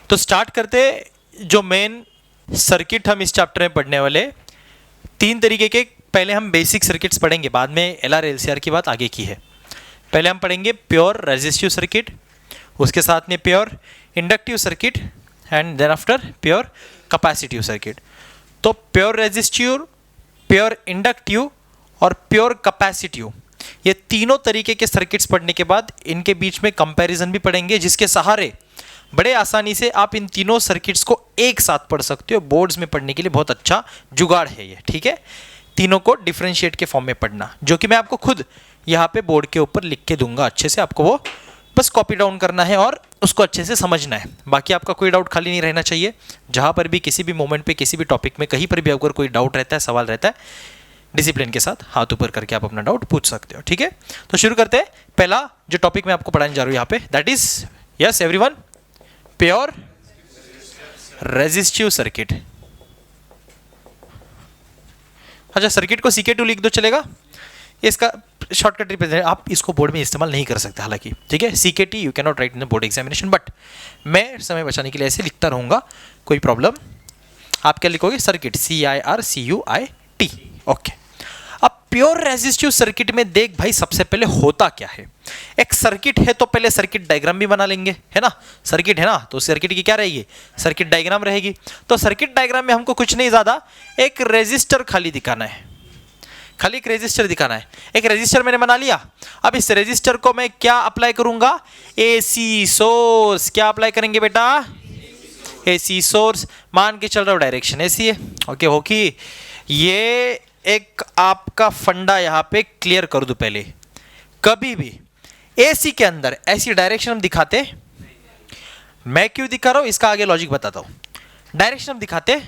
तो स्टार्ट करते जो मेन सर्किट हम इस चैप्टर में पढ़ने वाले, तीन तरीके के। पहले हम बेसिक सर्किट्स पढ़ेंगे, बाद में एलआर एलसीआर की बात आगे की है। पहले हम पढ़ेंगे प्योर रेजिस्टिव सर्किट, उसके साथ में pure inductive circuit and then after pure capacitive circuit. तो प्योर रेजिस्टिव, प्योर इंडक्टिव और प्योर कैपेसिटिव, ये तीनों तरीके के सर्किट्स पढ़ने के बाद इनके बीच में कंपैरिजन भी पढ़ेंगे, जिसके सहारे बड़े आसानी से आप इन तीनों सर्किट्स को एक साथ पढ़ सकते हो। बोर्ड्स में पढ़ने के लिए बहुत अच्छा जुगाड़ है ये, ठीक है। तीनों को डिफरेंशिएट के फॉर्म में पढ़ना, जो कि मैं आपको खुद यहाँ पे बोर्ड के ऊपर लिख के दूंगा अच्छे से, आपको वो बस कॉपी डाउन करना है और उसको अच्छे से समझना है। बाकी आपका कोई डाउट खाली नहीं रहना चाहिए। जहाँ पर भी किसी भी मोमेंट पे, किसी भी टॉपिक में, कहीं पर भी अगर कोई डाउट रहता है, सवाल रहता है, डिसिप्लिन के साथ हाथ ऊपर करके आप अपना डाउट पूछ सकते हो, ठीक है। तो शुरू करते हैं। पहला जो टॉपिक मैं आपको पढ़ाने जा रहा हूँ यहाँ पे, that is, yes everyone, pure resistive circuit. अच्छा, सर्किट को CK2 लिख दो, चलेगा। इसका शॉर्टकट रिप्रेजेंट, आप इसको बोर्ड में इस्तेमाल नहीं कर सकते हालांकि, ठीक है। CKT you can not right in the board examination, but मैं समय बचाने के लिए ऐसे लिखता रहूंगा, कोई प्रॉब्लम। आप क्या लिखोगे? Circuit, CIRCUIT, okay. अब प्योर रेजिस्टिव सर्किट में देख भाई, सबसे पहले होता क्या है। एक सर्किट है तो पहले सर्किट डायग्राम भी बना लेंगे, है ना। सर्किट है ना, तो सर्किट की क्या रहेगी? सर्किट डायग्राम रहेगी। तो सर्किट डायग्राम में हमको कुछ नहीं ज्यादा, एक रेजिस्टर खाली दिखाना है, खाली एक रेजिस्टर दिखाना है। एक रेजिस्टर मैंने बना लिया। अब इस रेजिस्टर को मैं क्या अप्लाई करूंगा? AC source. क्या अप्लाई करेंगे बेटा? AC source. मान के चल रहा हूं डायरेक्शन ऐसी है, ओके। होगी ये एक आपका फंडा यहां पे क्लियर कर दूं पहले। कभी भी AC के अंदर ऐसी डायरेक्शन हम दिखाते, मैं क्यों दिखा रहा हूं इसका आगे लॉजिक बताता हूं। डायरेक्शन हम दिखाते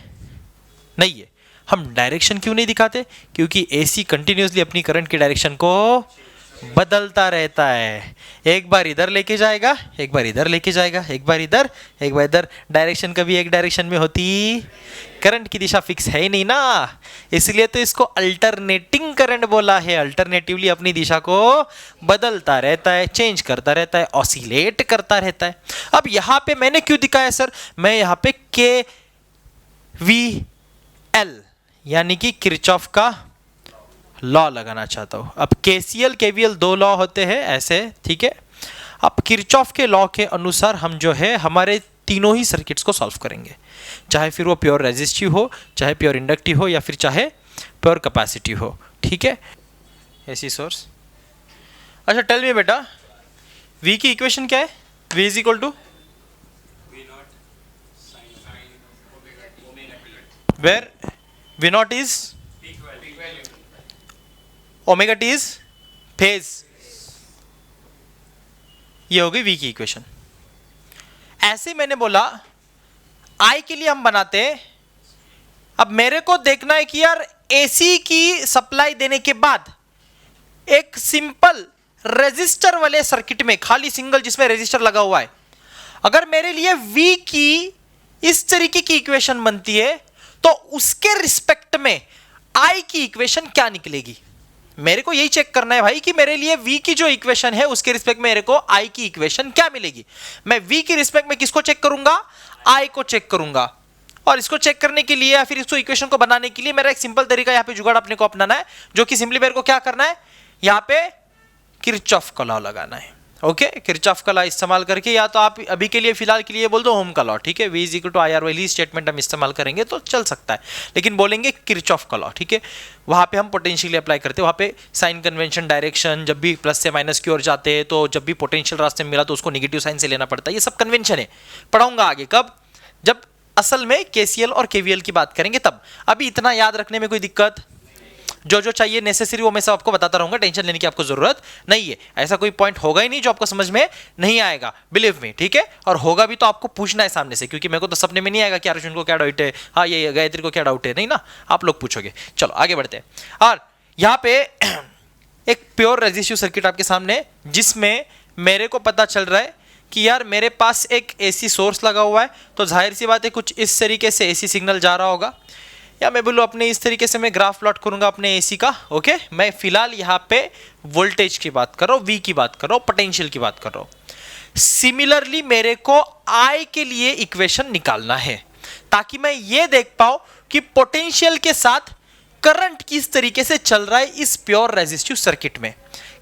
नहीं है। हम डायरेक्शन क्यों नहीं दिखाते? क्योंकि AC कंटिन्यूसली अपनी करंट की डायरेक्शन को बदलता रहता है। एक बार इधर लेके जाएगा, एक बार इधर लेके जाएगा, एक बार इधर, एक बार इधर। डायरेक्शन कभी एक डायरेक्शन में होती, करंट की दिशा फिक्स है ही नहीं ना, इसलिए तो इसको अल्टरनेटिंग करंट बोला है। अल्टरनेटिवली अपनी दिशा को बदलता रहता है, चेंज करता रहता है, ऑसिलेट करता रहता है। अब यहां पे मैंने क्यों दिखाया सर? मैं यहां पे KVL यानी कि किरचॉफ का लॉ लगाना चाहता हूं। अब KCL KVL दो लॉ होते हैं ऐसे, ठीक है। अब किरचॉफ के लॉ के अनुसार हम जो है हमारे तीनों ही सर्किट्स को सॉल्व करेंगे, चाहे फिर वो प्योर रेजिस्टिव हो, चाहे प्योर इंडक्टिव हो, या फिर चाहे प्योर कैपेसिटिव हो, ठीक है। AC source. अच्छा, टेल मी बेटा, V की इक्वेशन क्या है? V is equal to where V not is omega T is phase. ये हो गई V की इक्वेशन। ऐसे मैंने बोला I के लिए हम बनाते। अब मेरे को देखना है कि यार AC की सप्लाई देने के बाद एक सिंपल रेजिस्टर वाले सर्किट में, खाली सिंगल जिसमें रेजिस्टर लगा हुआ है, अगर मेरे लिए V की इस तरीके की इक्वेशन बनती है तो उसके रिस्पेक्ट में I की इक्वेशन क्या निकलेगी। मेरे को यही चेक करना है भाई कि मेरे लिए V की जो इक्वेशन है उसके रिस्पेक्ट में मेरे को I की इक्वेशन क्या मिलेगी। मैं V की रिस्पेक्ट में किसको चेक करूंगा? I को चेक करूंगा। और इसको चेक करने के लिए या फिर इसको इक्वेशन को बनाने के लिए मेरा एक सिंपल तरीका यहाँ पे जुगाड़ अपने को अपनाना है, जो कि सिंपली मेरे को क्या करना है, यहाँ पे किरचॉफ का लॉ लगाना है, ओके। किरचॉफ का लॉ इस्तेमाल करके, या तो आप अभी के लिए फिलहाल के लिए बोल दो ओम का लॉ, ठीक है। V is equal to IR वाली स्टेटमेंट हम इस्तेमाल करेंगे तो चल सकता है, लेकिन बोलेंगे किरचॉफ का लॉ, ठीक है। वहां पे हम पोटेंशियली अप्लाई करते हैं, वहां पे साइन कन्वेंशन, डायरेक्शन, जब भी प्लस से माइनस की ओर जाते हैं तो जब भी पोटेंशियल रास्ते में मिला तो उसको नेगेटिव साइन से लेना पड़ता है। ये सब कन्वेंशन है, पढ़ाऊंगा आगे। कब? जब असल में KCL और KVL की बात करेंगे तब। अभी इतना याद रखने में कोई दिक्कत? जो जो चाहिए नेसेसरी वो मैं सब आपको बताता रहूंगा, टेंशन लेने की आपको जरूरत नहीं है। ऐसा कोई पॉइंट होगा ही नहीं जो आपको समझ में नहीं आएगा, बिलीव मी, ठीक है। और होगा भी तो आपको पूछना है सामने से, क्योंकि मेरे को तो सपने में नहीं आएगा कि अर्जुन को क्या डाउट है, हाँ ये गायत्री को क्या डाउट है, नहीं ना, आप लोग पूछोगे। चलो आगे बढ़ते हैं। और यहाँ पे एक प्योर रेजिस्टिव सर्किट आपके सामने, जिसमें मेरे को पता चल रहा है कि यार मेरे पास एक AC सोर्स लगा हुआ है, तो जाहिर सी बात है कुछ इस तरीके से AC सिग्नल जा रहा होगा, या मैं बोलूँ अपने इस तरीके से मैं ग्राफ प्लॉट करूंगा अपने AC का, ओके। मैं फिलहाल यहाँ पे वोल्टेज की बात कर रहा हूँ, V की बात कर रहा हूँ, पोटेंशियल की बात कर रहा हूँ। सिमिलरली मेरे को आई के लिए इक्वेशन निकालना है ताकि मैं ये देख पाऊं कि पोटेंशियल के साथ करंट किस तरीके से चल रहा है इस प्योर रेजिस्टिव सर्किट में।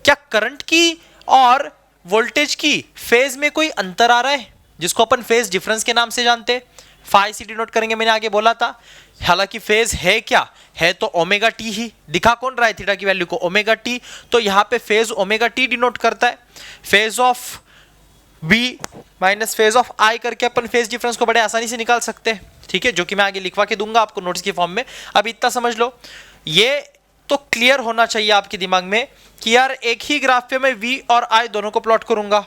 क्या करंट की और वोल्टेज की फेज में कोई अंतर आ रहा है, जिसको अपन फेज डिफरेंस के नाम से जानते हैं, फाई से डिनोट करेंगे, मैंने आगे बोला था। हालांकि फेज है क्या है, तो ओमेगा टी ही दिखा कौन रहा है थीटा की वैल्यू को, ओमेगा टी, तो यहां पे फेज ओमेगा टी डिनोट करता है। Phase of B minus phase of I करके अपन फेज डिफरेंस को बड़े आसानी से निकाल सकते हैं, ठीक है, जो कि मैं आगे लिखवा के दूंगा आपको नोट्स की फॉर्म में। अब इतना समझ लो, ये तो क्लियर होना चाहिए आपके दिमाग में कि यार एक ही ग्राफ पे मैं वी और आई दोनों को प्लॉट करूंगा।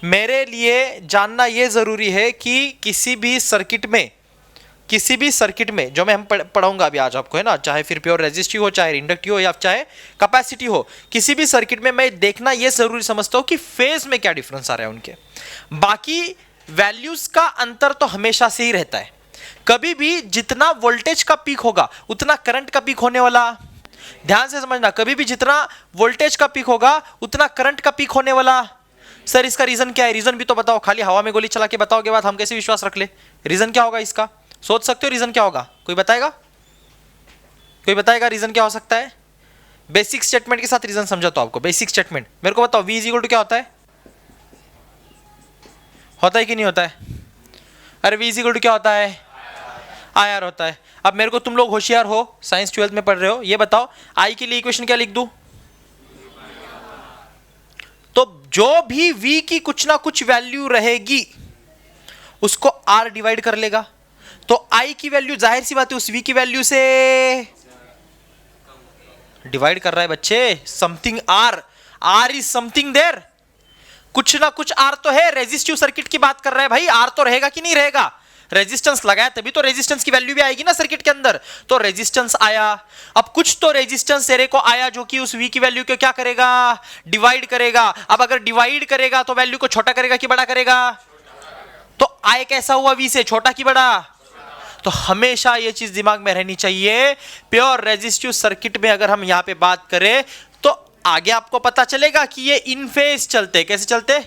मेरे लिए जानना यह जरूरी है कि किसी भी सर्किट में जो मैं हम पढ़ाऊंगा अभी आज आपको, है ना, चाहे फिर प्योर रेजिस्टिव हो, चाहे इंडक्टिव हो, या चाहे कैपेसिटी हो, किसी भी सर्किट में मैं देखना यह जरूरी समझता हूं कि फेज में क्या डिफरेंस आ रहा है उनके। बाकी वैल्यूज का अंतर तो हमेशा से ही रहता है। कभी भी जितना वोल्टेज का पीक होगा उतना करंट का पीक होने वाला, ध्यान से समझना, कभी भी जितना वोल्टेज का पीक होगा उतना करंट का पीक होने वाला। सर इसका रीजन क्या है, रीजन भी तो बताओ, खाली हवा में गोली चला के बताओगे बात, हम कैसे विश्वास रख ले। रीजन क्या होगा इसका, सोच सकते हो रीजन क्या होगा, कोई बताएगा, कोई बताएगा रीजन क्या हो सकता है। बेसिक स्टेटमेंट के साथ रीजन समझा तो आपको, बेसिक स्टेटमेंट मेरे को बताओ, V इज इक्वल टू क्या होता है, होता है कि नहीं होता है, अरे V इज इक्वल टू क्या होता है, IR होता है। अब मेरे को, तुम लोग होशियार हो, साइंस 12th में पढ़ रहे हो, ये बताओ I के लिए इक्वेशन क्या लिख दूं। तो जो भी V की कुछ ना कुछ वैल्यू रहेगी उसको R डिवाइड कर लेगा, तो I की वैल्यू जाहिर सी बात है उस V की वैल्यू से डिवाइड कर रहा है बच्चे, something R is something there, कुछ ना कुछ R तो है। रेजिस्टिव सर्किट की बात कर रहा है भाई, R तो रहेगा कि नहीं रहेगा, रेजिस्टेंस लगाया तभी तो रेजिस्टेंस की वैल्यू भी आएगी ना सर्किट के अंदर, तो रेजिस्टेंस आया। अब कुछ तो रेजिस्टेंस तेरे को आया जो कि उस V की वैल्यू को क्या करेगा, डिवाइड करेगा। अब अगर डिवाइड करेगा तो वैल्यू को छोटा करेगा कि बड़ा करेगा, तो I कैसा हुआ V से, छोटा कि बड़ा। तो हमेशा ये चीज दिमाग में रहनी चाहिए, प्योर रेजिस्टिव सर्किट में अगर हम यहां पे बात करें तो आगे आपको पता चलेगा कि ये इन फेज चलते, कैसे चलते,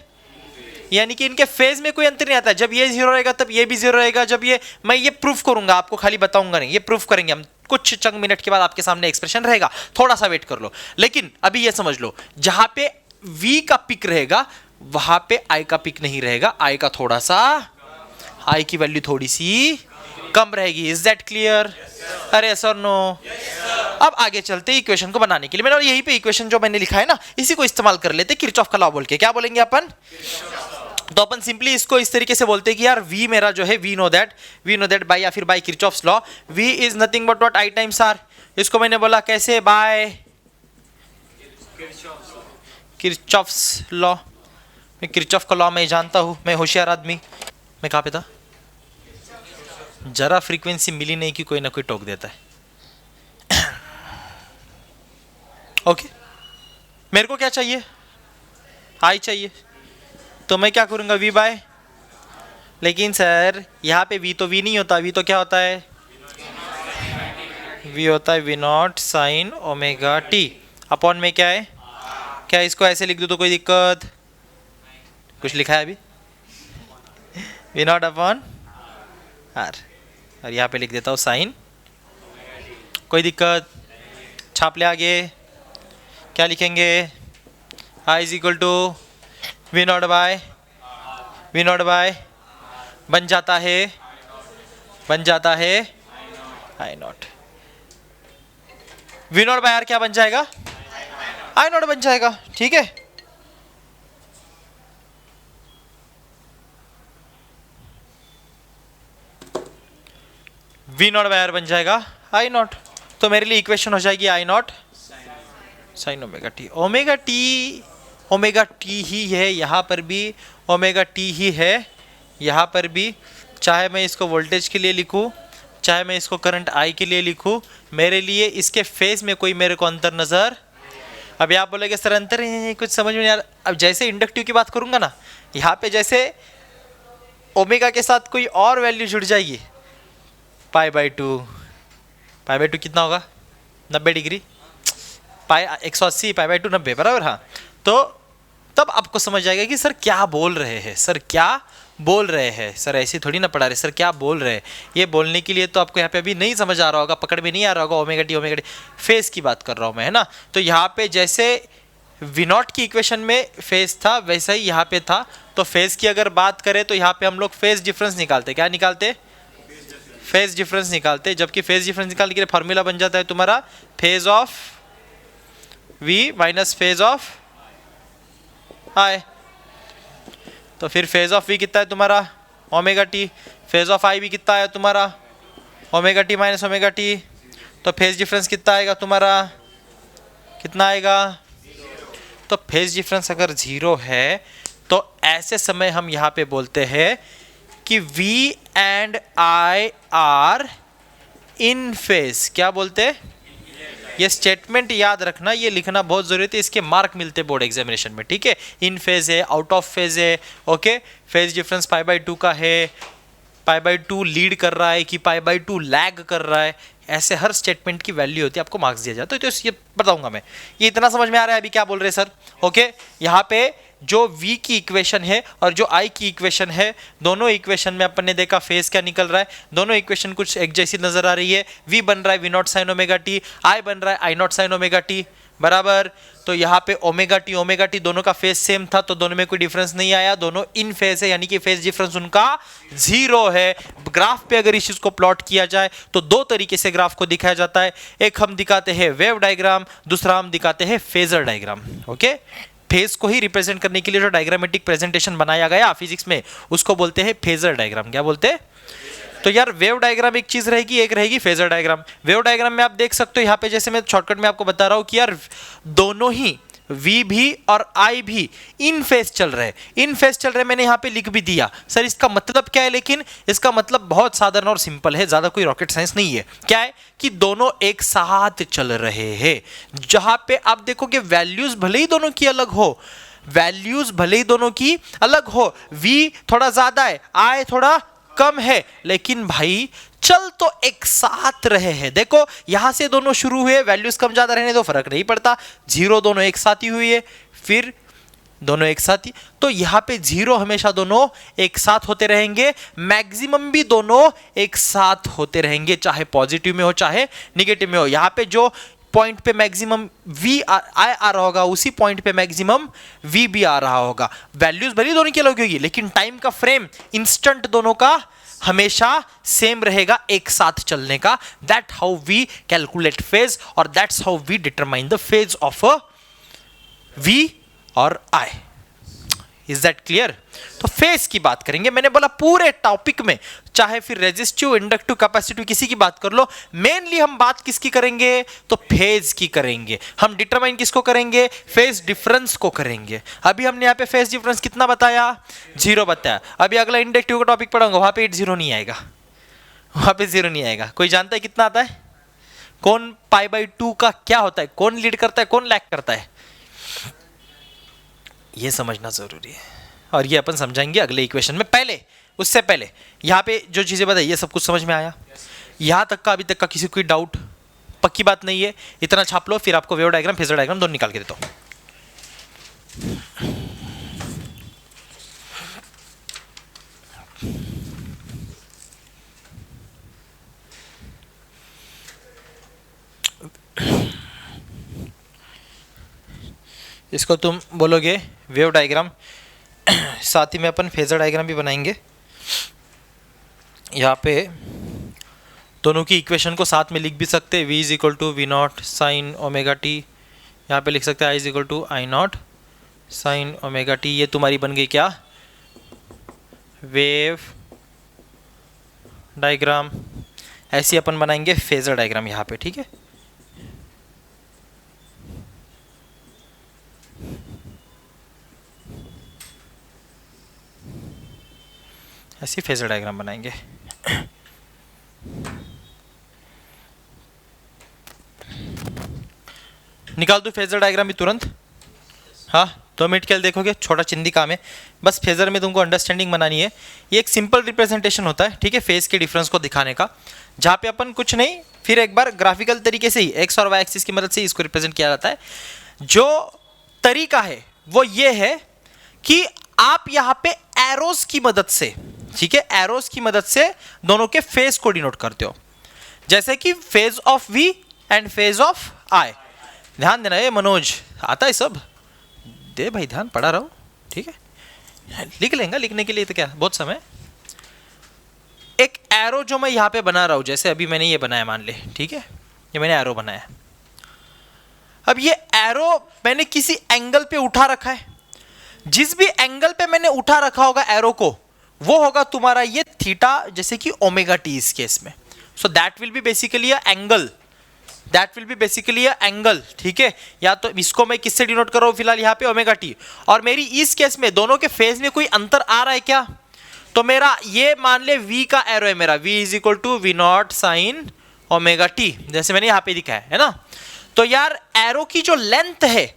यानी कि इनके फेज में कोई अंतर नहीं आता। जब ये जीरो रहेगा तब ये भी जीरो रहेगा, जब ये, मैं ये प्रूफ करूंगा आपको, खाली बताऊंगा नहीं, ये प्रूफ करेंगे हम कुछ चंद मिनट के बाद, आपके सामने एक्सप्रेशन रहेगा, थोड़ा सा वेट कर लो। लेकिन अभी ये समझ लो, जहां पे V का पिक रहेगा वहां पे I का पिक नहीं रहेगा, I का थोड़ा सा, I की वैल्यू थोड़ी सी कम रहेगी। इज दैट क्लियर, अरे सर नो। अब आगे चलते इक्वेशन को बनाने के लिए, मैंने यही पे इक्वेशन जो मैंने लिखा है ना, इसी को इस्तेमाल कर लेते, किरचॉफ का लॉ बोल के। क्या बोलेंगे अपन, तो अपन सिंपली इसको इस तरीके से बोलते हैं कि यार V मेरा जो है, वी नो दैट बाय, या फिर by Kirchhoff's law, V is nothing but what I times R। इसको मैंने बोला कैसे, बाय किरचॉफ्स लॉ। मैं किरचॉफ का लॉ मैं जानता हूं, मैं होशियार आदमी। मैं कहां पे था, जरा फ्रीक्वेंसी मिली नहीं कि कोई ना कोई टोक देता है। ओके, मेरे को क्या चाहिए, I चाहिए, तो मैं क्या करूंगा, V बाय। लेकिन सर यहाँ पे V तो V नहीं होता, V तो क्या होता है, V होता है V not sine omega T upon में क्या है, क्या इसको ऐसे लिख दूँ तो कोई दिक्कत, कुछ लिखा है अभी, V नॉट अपॉन R, और यहाँ पे लिख देता हूँ साइन, कोई दिक्कत, छाप ले आगे, क्या लिखेंगे, I is equal to V not by बन जाता है I not. V not by R क्या बन जाएगा, I नॉट बन जाएगा, ठीक है। V नॉट बाय R बन जाएगा I नॉट, तो मेरे लिए इक्वेशन हो जाएगी I not sine omega T ही है, यहाँ पर भी ओमेगा टी ही है, यहाँ पर भी, चाहे मैं इसको वोल्टेज के लिए लिखूँ, चाहे मैं इसको करंट I के लिए लिखूँ, मेरे लिए इसके फेज में कोई मेरे को अंतर नजर। अभी आप बोलेंगे सर अंतर है कुछ समझ में नहीं आ रहा। अब जैसे इंडक्टिव की बात करूँगा ना, यहाँ पे जैसे ओमेगा के साथ कोई और वैल्यू जुड़ जाएगी, पाई बाई टू कितना होगा, 90 degree, pi 180, pi by two 90 बराबर। हाँ, तो तब आपको समझ आएगा कि सर क्या बोल रहे हैं, सर क्या बोल रहे हैं, सर ऐसी थोड़ी ना पढ़ा रहे, सर क्या बोल रहे हैं। ये बोलने के लिए तो आपको यहाँ पे अभी नहीं समझ आ रहा होगा, पकड़ में नहीं आ रहा होगा ओमेगा टी फेज की बात कर रहा हूँ मैं, है ना। तो यहाँ पे जैसे वी नॉट की इक्वेशन में फेज था वैसा ही यहाँ पे था। तो फेज की अगर बात करें तो यहाँ पे हम लोग फेज डिफरेंस निकालते, क्या निकालते, फेज डिफरेंस निकालते, जबकि फेज डिफरेंस निकालने के लिए फॉर्मूला बन जाता है तुम्हारा phase of V minus phase of I. तो फिर फेज ऑफ वी कितना है तुम्हारा omega T, phase of I भी कितना है तुम्हारा omega T minus omega T. तो फेज डिफरेंस कितना आएगा तुम्हारा, कितना आएगा, तो फेज डिफरेंस अगर 0 है तो ऐसे समय हम यहाँ पे बोलते हैं कि V and I are in phase. क्या बोलते हैं, ये स्टेटमेंट याद रखना, ये लिखना बहुत जरूरी है, इसके मार्क मिलते बोर्ड एग्जामिनेशन में, ठीक है। इन फेज है, आउट ऑफ फेज है, ओके। फेज डिफरेंस π/2 का है, π/2 लीड कर रहा है कि π/2 लैग कर रहा है, ऐसे हर स्टेटमेंट की वैल्यू होती है, आपको मार्क्स दिया जाता है। तो ये बताऊंगा मैं, ये इतना समझ में आ रहा है अभी क्या बोल रहे हैं सर, ओके। यहाँ पे जो V की इक्वेशन है और जो I की इक्वेशन है, दोनों इक्वेशन में अपन ने देखा फेज क्या निकल रहा है, दोनों इक्वेशन कुछ एक जैसी नजर आ रही है। V बन रहा है V not sine omega T, I बन रहा है I not sine omega T, बराबर। तो यहाँ पे ओमेगा टी दोनों का फेज सेम था, तो दोनों में कोई डिफरेंस नहीं आया, दोनों इन फेज है, यानी कि फेज डिफरेंस उनका 0 है। ग्राफ पे अगर इस चीज को प्लॉट किया जाए तो दो तरीके से ग्राफ को दिखाया जाता है, एक हम दिखाते हैं वेव डायग्राम, दूसरा हम दिखाते हैं फेजर डायग्राम, ओके। फेज को ही रिप्रेजेंट करने के लिए जो डायग्रामेटिक प्रेजेंटेशन बनाया गया फिजिक्स में उसको बोलते हैं फेजर डायग्राम। क्या बोलते हैं, तो यार वेव डायग्राम एक चीज रहेगी, एक रहेगी फेजर डायग्राम। वेव डायग्राम में आप देख सकते हो यहाँ पे, जैसे मैं शॉर्टकट में आपको बता रहा हूँ कि यार दोनों ही V भी और I भी इन फेज चल रहे हैं, इन फेज चल रहे हैं, मैंने यहाँ पे लिख भी दिया। सर इसका मतलब क्या है, लेकिन इसका मतलब बहुत साधारण और सिंपल है, ज्यादा कोई रॉकेट साइंस नहीं है। क्या है कि दोनों एक साथ चल रहे हैं। जहां पे आप देखोगे वैल्यूज भले ही दोनों की अलग हो, वैल्यूज भले ही दोनों की अलग हो, V थोड़ा ज्यादा है, I थोड़ा कम है, लेकिन भाई चल तो एक साथ रहे हैं। देखो यहां से दोनों शुरू हुए, वैल्यूज कम ज्यादा रहने दो, फर्क नहीं पड़ता, 0 दोनों एक साथ ही हुई है, फिर दोनों एक साथ ही, तो यहां पे 0 हमेशा दोनों एक साथ होते रहेंगे, मैक्सिमम भी दोनों एक साथ होते रहेंगे, चाहे पॉजिटिव में हो चाहे निगेटिव में हो। यहां पे जो पॉइंट पे मैक्सिमम V आ रहा होगा, उसी पॉइंट पे मैक्सिमम V भी आ रहा होगा। वैल्यूज भले दोनों की अलग होगी, लेकिन टाइम का फ्रेम इंस्टेंट दोनों का हमेशा सेम रहेगा, एक साथ चलने का। That how we calculate phase और that's how we determine the phase of V और I। Is that clear. तो फेज की बात करेंगे, मैंने बोला पूरे टॉपिक में, चाहे फिर रेजिस्टिव, इंडक्टिव, कैपेसिटिव किसी की बात कर लो, मेनली हम बात किसकी करेंगे, तो फेज की करेंगे। हम डिटरमाइन किसको करेंगे, फेज डिफरेंस को करेंगे। अभी हमने यहाँ पे फेज डिफरेंस कितना बताया, 0 बताया। अभी अगला इंडक्टिव का टॉपिक पढ़ाऊंगा, वहां पे 0 नहीं आएगा, वहां पे 0 नहीं आएगा। कोई जानता है कितना आता है, कौन π/2 का क्या होता है, कौन लीड करता है, कौन लैग करता है, ये समझना जरूरी है। और ये अपन समझाएंगे अगले इक्वेशन में। पहले उससे पहले यहाँ पे जो चीजें बताई, ये सब कुछ समझ में आया यहाँ तक का, अभी तक का किसी कोई डाउट, पक्की बात नहीं है, इतना छाप लो, फिर आपको वेव डायग्राम फेजर डायग्राम दोनों निकाल के देता हूँ। इसको तुम बोलोगे वेव डायग्राम, साथ ही में अपन फेजर डायग्राम भी बनाएंगे। यहाँ पे दोनों की इक्वेशन को साथ में लिख भी सकते हैं, V is equal to V not sine omega t, यहाँ पे लिख सकते हैं I is equal to I not sine omega t. ये तुम्हारी बन गई क्या, वेव डायग्राम। ऐसी अपन बनाएंगे फेजर डायग्राम यहाँ पे, ठीक है। ऐसी फेजर डायग्राम बनाएंगे। निकाल दो फेजर डायग्राम भी तुरंत, हाँ 2 मिनट के लिए देखोगे, छोटा चिंदी काम है, बस फेजर में तुमको अंडरस्टैंडिंग बनानी है। ये एक सिंपल रिप्रेजेंटेशन होता है, ठीक है, फेज के डिफरेंस को दिखाने का, जहाँ पे अपन कुछ नहीं, फिर एक बार ग्राफिकल तरीके से ही एक्स और वाई एक्सिस की मदद से इसको रिप्रेजेंट किया जाता है। जो तरीका है वो ये है कि आप यहां पे एरोस की मदद से, ठीक है, एरोस की मदद से दोनों के फेज को डिनोट करते हो, जैसे कि phase of V and phase of I. ध्यान देना, ये मनोज आता है सब, दे भाई ध्यान, पढ़ा रहा हूं, ठीक है, लिख लेंगे, लिखने के लिए तो क्या बहुत समय। एक एरो जो मैं यहां पे बना रहा हूं, जैसे अभी मैंने ये बनाया मान ले, ठीक है, ये मैंने एरो बनाया। अब ये एरो मैंने किसी एंगल पे उठा रखा है, जिस भी एंगल पे मैंने उठा रखा होगा एरो को, वो होगा तुम्हारा ये थीटा, जैसे कि ओमेगा टी इस केस में। So that will be basically a angle, that will be basically a angle, ठीक है। या तो इसको मैं किससे डिनोट कर रहा हूं फिलहाल यहाँ पे, ओमेगा टी। और मेरी इस केस में दोनों के फेज में कोई अंतर आ रहा है क्या, तो मेरा ये मान ले v का एरो है मेरा, v is equal to V not sine omega t, जैसे मैंने यहाँ पे दिखाया है ना। तो यार एरो की जो लेंथ है,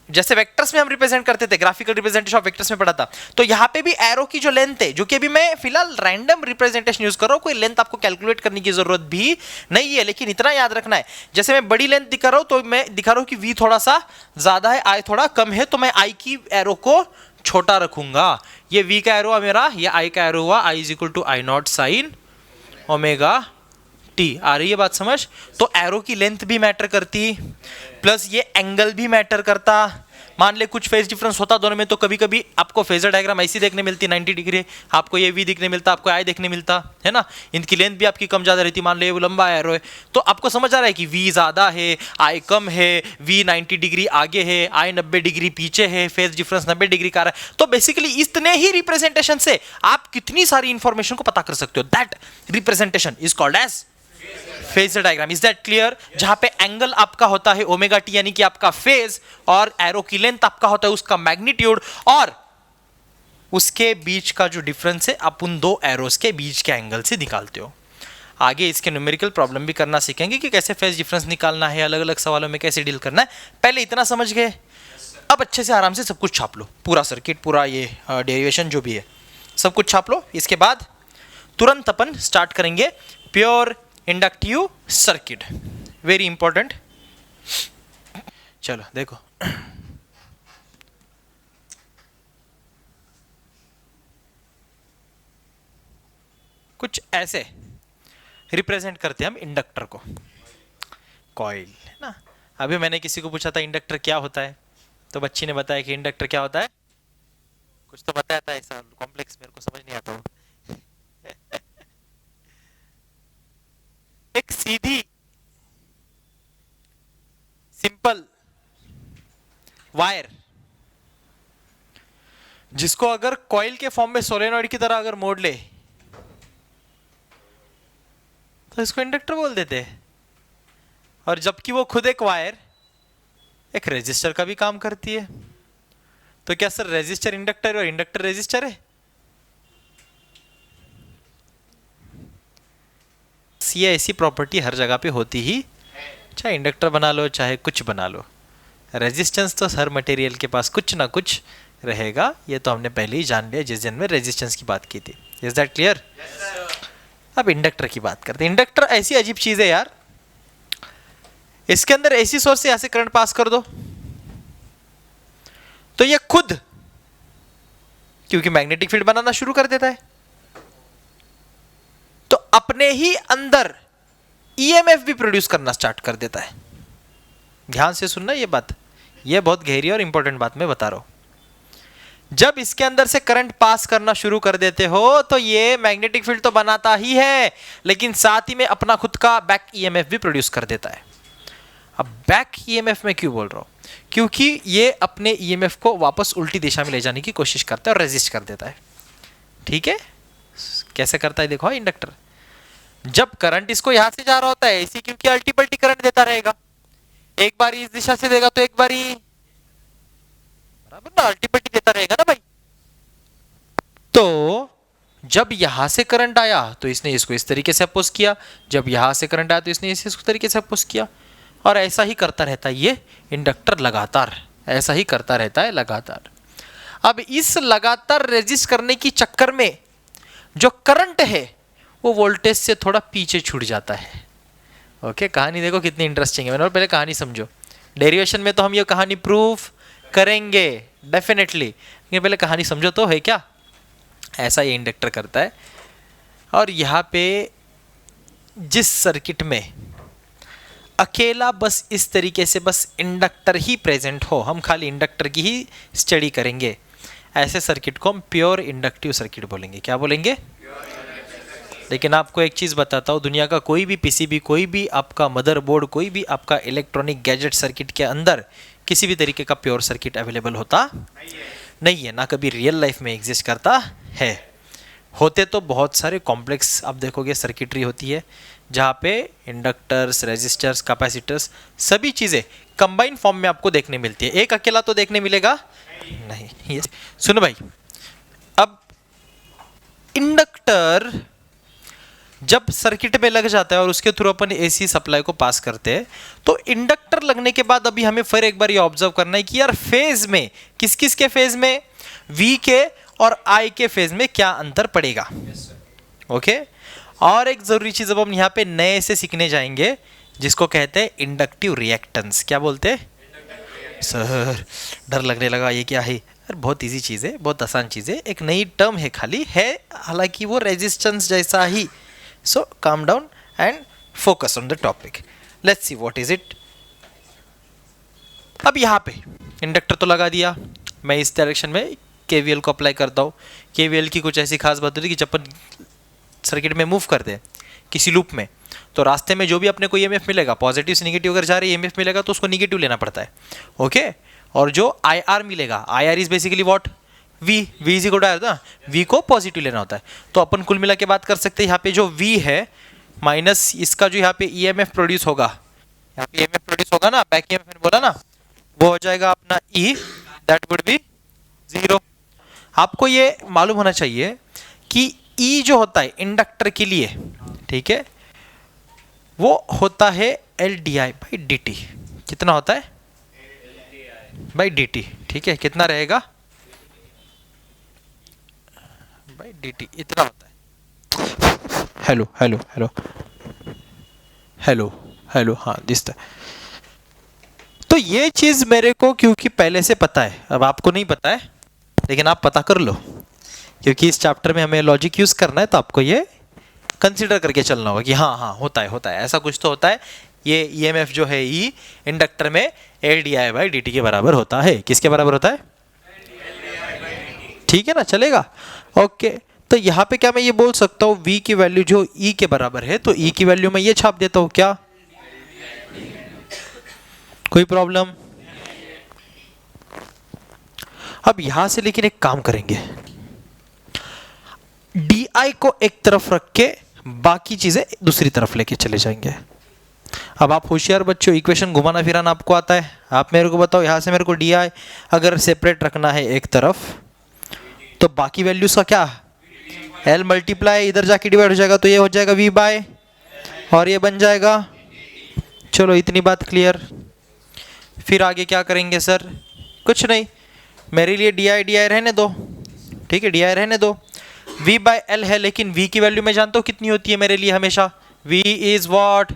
जैसे वेक्टर्स में हम रिप्रेजेंट करते थे, ग्राफिकल रिप्रेजेंटेशन ऑफ वेक्टर्स में पढ़ा था, तो यहाँ पे भी एरो की जो लेंथ है, जो कि अभी मैं फिलहाल रैंडम रिप्रेजेंटेशन यूज कर रहा हूँ, कोई लेंथ आपको कैलकुलेट करने की जरूरत भी नहीं है, लेकिन इतना याद रखना है, जैसे मैं बड़ी लेंथ दिखा रहा हूँ तो मैं दिखा रहा हूँ कि v थोड़ा सा ज्यादा है, i थोड़ा कम है, तो मैं i की एरो को छोटा रखूंगा। ये v का एरो मेरा, ये i का एरो हुआ, i is equal to I not sine omega T. आ रही है बात समझ? तो एरो की लेंथ भी मैटर करती, प्लस ये एंगल भी मैटर करता। मान ले कुछ फेज डिफरेंस होता दोनों में, तो कभी कभी आपको फेजर डायग्राम ऐसी देखने मिलती 90 डिग्री, आपको ये वी दिखने मिलता, आपको आई देखने मिलता है ना। इनकी लेंथ भी आपकी कम ज्यादा रहती, मान लो ये लंबा एरो है, तो आपको समझ आ रहा है कि वी ज्यादा है, आई कम है, वी 90 डिग्री आगे है, आई 90 डिग्री पीछे है, फेज डिफरेंस 90 डिग्री का रहा है। तो बेसिकली इतने ही रिप्रेजेंटेशन से आप कितनी सारी इंफॉर्मेशन को पता कर सकते हो। That representation is called as phasor diagram. Is that clear? जहां पे एंगल आपका होता है ओमेगा टी, यानी कि आपका फेज, और एरो की लेंथ आपका होता है उसका मैग्नीट्यूड, और उसके बीच का जो डिफरेंस है आप उन दो एरोस के बीच के एंगल से निकालते हो। आगे इसके न्यूमेरिकल प्रॉब्लम भी करना सीखेंगे कि कैसे फेज डिफरेंस निकालना है, अलग अलग सवालों में कैसे डील करना है। पहले इतना समझ गए, अब अच्छे से आराम से सब कुछ छाप लो, पूरा सर्किट, पूरा ये डेरिवेशन जो भी है सब कुछ छाप लो। इसके बाद तुरंत अपन स्टार्ट करेंगे pure inductive circuit, very important. चलो देखो, कुछ ऐसे रिप्रेजेंट करते हैं हम इंडक्टर को, कॉइल है ना। अभी मैंने किसी को पूछा था इंडक्टर क्या होता है, तो बच्ची ने बताया कि इंडक्टर क्या होता है, कुछ तो बताया था ऐसा कॉम्प्लेक्स, मेरे को समझ नहीं आता। एक सीधी सिंपल वायर, जिसको अगर कॉइल के फॉर्म में सोलेनॉइड की तरह अगर मोड़ ले तो इसको इंडक्टर बोल देते हैं। और जबकि वो खुद एक वायर एक रेजिस्टर का भी काम करती है। तो क्या सर रेजिस्टर इंडक्टर और इंडक्टर रेजिस्टर है? ये ऐसी प्रॉपर्टी हर जगह पे होती ही, चाहे इंडक्टर बना लो चाहे कुछ बना लो, रेजिस्टेंस तो हर मटेरियल के पास कुछ ना कुछ रहेगा। ये तो हमने पहले ही जान लिया जिस दिन में रेजिस्टेंस की बात की थी। Is that clear? अब इंडक्टर की बात करते हैं। इंडक्टर ऐसी अजीब चीज है यार, इसके अंदर ऐसी सोर्स से ऐसे करंट पास कर दो तो ये खुद, क्योंकि मैग्नेटिक फील्ड बनाना शुरू कर देता है, तो अपने ही अंदर ईएमएफ भी प्रोड्यूस करना स्टार्ट कर देता है। ध्यान से सुनना ये बात, ये बहुत गहरी और इंपॉर्टेंट बात मैं बता रहा हूं। जब इसके अंदर से करंट पास करना शुरू कर देते हो तो ये मैग्नेटिक फील्ड तो बनाता ही है, लेकिन साथ ही में अपना खुद का बैक ईएमएफ भी प्रोड्यूस कर देता है। अब बैक ईएमएफ में क्यों बोल रहा हूं? क्योंकि ये अपने ईएमएफ को वापस उल्टी दिशा में ले जाने की कोशिश करता है और रेजिस्ट कर देता है। ठीक है, कैसे करता है देखो। इंडक्टर जब करंट इसको यहां से जा रहा होता है, इसी क्योंकि अल्टी पल्टी करंट देता रहेगा, एक बार इस दिशा से देगा तो एक बार बराबर ना अल्टी पल्टी देता रहेगा ना भाई। तो जब यहां से करंट आया तो इसने इसको इस तरीके से अपोज किया, जब यहां से करंट आया तो इसने इसे इस तरीके से अपोज किया, और ऐसा ही करता रहता है ये इंडक्टर लगातार, ऐसा ही करता रहता है लगातार। अब इस लगातार रेजिस्ट करने की चक्कर में जो करंट है वो वोल्टेज से थोड़ा पीछे छूट जाता है। ओके, कहानी देखो कितनी इंटरेस्टिंग है। मैंने पहले कहानी समझो, डेरिवेशन में तो हम ये कहानी प्रूफ करेंगे डेफिनेटली, लेकिन पहले कहानी समझो तो है क्या। ऐसा ये इंडक्टर करता है, और यहाँ पे जिस सर्किट में अकेला बस इस तरीके से बस इंडक्टर ही प्रेजेंट हो, हम खाली इंडक्टर की ही स्टडी करेंगे, ऐसे सर्किट को हम प्योर इंडक्टिव सर्किट बोलेंगे। क्या बोलेंगे? लेकिन आपको एक चीज़ बताता हूँ, दुनिया का कोई भी पीसीबी, कोई भी आपका मदरबोर्ड, कोई भी आपका इलेक्ट्रॉनिक गैजेट सर्किट के अंदर किसी भी तरीके का प्योर सर्किट अवेलेबल होता नहीं है, ना कभी रियल लाइफ में एग्जिस्ट करता है। होते तो बहुत सारे कॉम्प्लेक्स आप देखोगे सर्किटरी होती है, जहाँ पे इंडक्टर्स, रेजिस्टर्स, कैपेसिटर्स, सभी चीज़ें कंबाइन फॉर्म में आपको देखने मिलती है। एक अकेला तो देखने मिलेगा नहीं। ये सुनो भाई, अब इंडक्टर जब सर्किट में लग जाता है और उसके थ्रू अपन एसी सप्लाई को पास करते हैं, तो इंडक्टर लगने के बाद अभी हमें फिर एक बार ये ऑब्जर्व करना है कि यार फेज में किस किस के फेज में, वी के और आई के फेज में क्या अंतर पड़ेगा। ओके, और एक जरूरी चीज अब हम यहाँ पे नए से सीखने जाएंगे, जिसको कहते हैं इंडक्टिव रिएक्टेंस। क्या बोलते हैं सर? डर लगने लगा, ये क्या है? यार बहुत इजी चीज़ है, बहुत आसान चीज़ है, एक नई टर्म है खाली है, हालांकि वो रेजिस्टेंस जैसा ही। So calm down and focus on the topic, let's see what is it. अब यहाँ पे इंडक्टर तो लगा दिया, मैं इस डायरेक्शन में केवीएल को अप्लाई करता हूँ। केवीएल की कुछ ऐसी खास बात होती है कि जब अपन सर्किट में मूव करते हैं किसी लूप में, तो रास्ते में जो भी अपने को ईएमएफ मिलेगा, पॉजिटिव से निगेटिव अगर जा रही है ईएमएफ मिलेगा तो उसको निगेटिव लेना पड़ता है। ओके, और जो आईआर मिलेगा, IR is basically what, V is equal to R ना, वी को पॉजिटिव लेना होता है। तो अपन कुल मिला के बात कर सकते हैं, यहाँ पे जो वी है माइनस इसका जो यहाँ पे ईएमएफ प्रोड्यूस होगा, यहाँ पे ईएमएफ प्रोड्यूस होगा ना, बैक ईएमएफ मैंने बोला ना, वो हो जाएगा अपना ई, दैट वुड बी 0। आपको ये मालूम होना चाहिए कि ई जो होता है इंडक्टर के लिए, ठीक है, वो होता है L D I by D T. कितना होता है? बाई डी टी, ठीक है, कितना रहेगा? बाई डी टी, इतना होता है। Hello hello hello hello hello, हाँ दिस था। तो ये चीज मेरे को क्योंकि पहले से पता है, अब आपको नहीं पता है लेकिन आप पता कर लो, क्योंकि इस चैप्टर में हमें लॉजिक यूज करना है, तो आपको ये कंसीडर करके चलना होगा कि हाँ हाँ होता है ऐसा कुछ तो होता है। ये ईएमएफ जो है ई इंडक्टर में L D I by D T के बराबर होता है। किसके बराबर होता है? ठीक है ना, चलेगा। ओके, तो यहाँ पे क्या मैं ये बोल सकता हूँ v की वैल्यू जो e के बराबर है, तो e की वैल्यू मैं ये छाप देता हूँ, क्या कोई प्रॉब्लम? अब यहां से लेकिन एक काम करेंगे, di को एक तरफ रख के बाकी चीजें दूसरी तरफ लेके चले जाएंगे। अब आप होशियार बच्चों, इक्वेशन घुमाना फिराना आपको आता है। आप मेरे को बताओ, यहां से मेरे को di अगर सेपरेट रखना है एक तरफ, तो बाकी वैल्यूज का क्या, l मल्टीप्लाई इधर जाके डिवाइड हो जाएगा, तो ये हो जाएगा v बाय, और ये बन जाएगा। चलो इतनी बात क्लियर। फिर आगे क्या करेंगे सर? कुछ नहीं, मेरे लिए di रहने दो, ठीक है, di रहने दो। v बाय एल है, लेकिन v की वैल्यू मैं जानता हूँ कितनी होती है मेरे लिए हमेशा, v is what,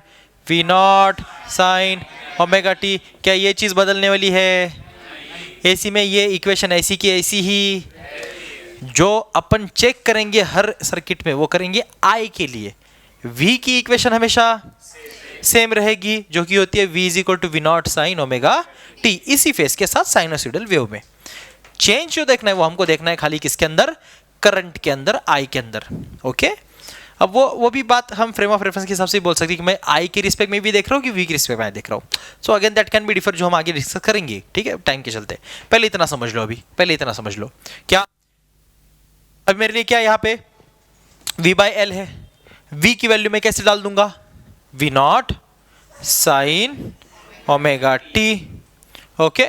v not sine omega T. क्या ये चीज बदलने वाली है? एसी में ये इक्वेशन ऐसी की ऐसी ही। जो अपन चेक करेंगे हर सर्किट में वो करेंगे I के लिए, v की इक्वेशन हमेशा सेम रहेगी, जो कि होती है v is equal to V not sine omega T. इसी फेस के साथ साइनोसॉइडल वेव में चेंज जो देखना है वो हमको देखना है खाली किसके अंदर, करंट के अंदर, I के अंदर। ओके, अब वो भी बात हम फ्रेम ऑफ रेफरेंस के हिसाब से बोल सकते हैं कि मैं I के रिस्पेक्ट में भी देख रहा हूँ कि V के रिस्पेक्ट में देख रहा हूँ। So again that can be differ, जो हम आगे डिस्कस करेंगे, ठीक है, टाइम के चलते। पहले इतना समझ लो, अभी पहले इतना समझ लो। क्या अब मेरे लिए क्या यहाँ पे v बाई एल है, v की वैल्यू मैं कैसे डाल दूंगा, v not sine omega T. Okay,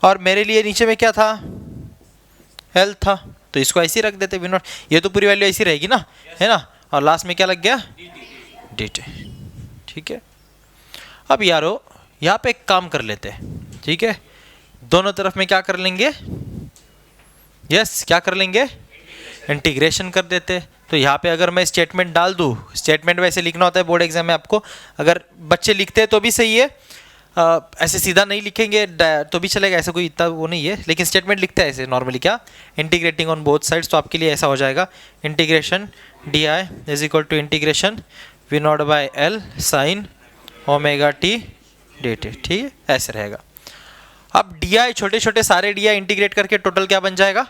और मेरे लिए नीचे में क्या था, l था, तो इसको ऐसे ही रख देते v नॉट, ये तो पूरी वैल्यू ऐसी रहेगी ना, है ना, और लास्ट में क्या लग गया, dt। ठीक है, अब यारो यहाँ पे एक काम कर लेते हैं, ठीक है, दोनों तरफ में क्या कर लेंगे, यस क्या कर लेंगे, इंटीग्रेशन कर देते। तो यहाँ पे अगर मैं स्टेटमेंट डाल दूँ, स्टेटमेंट वैसे लिखना होता है बोर्ड एग्जाम में आपको, अगर बच्चे लिखते हैं तो भी सही है, ऐसे सीधा नहीं लिखेंगे तो भी चलेगा, ऐसा कोई इतना वो नहीं है, लेकिन स्टेटमेंट लिखते हैं ऐसे नॉर्मली क्या, इंटीग्रेटिंग ऑन बोथ साइड्स, तो आपके लिए ऐसा हो जाएगा integration D I is equal to integration V naught by L sine omega T D T, ठीक है, ऐसे रहेगा। अब डी आई छोटे छोटे सारे डी आई इंटीग्रेट करके टोटल क्या बन जाएगा,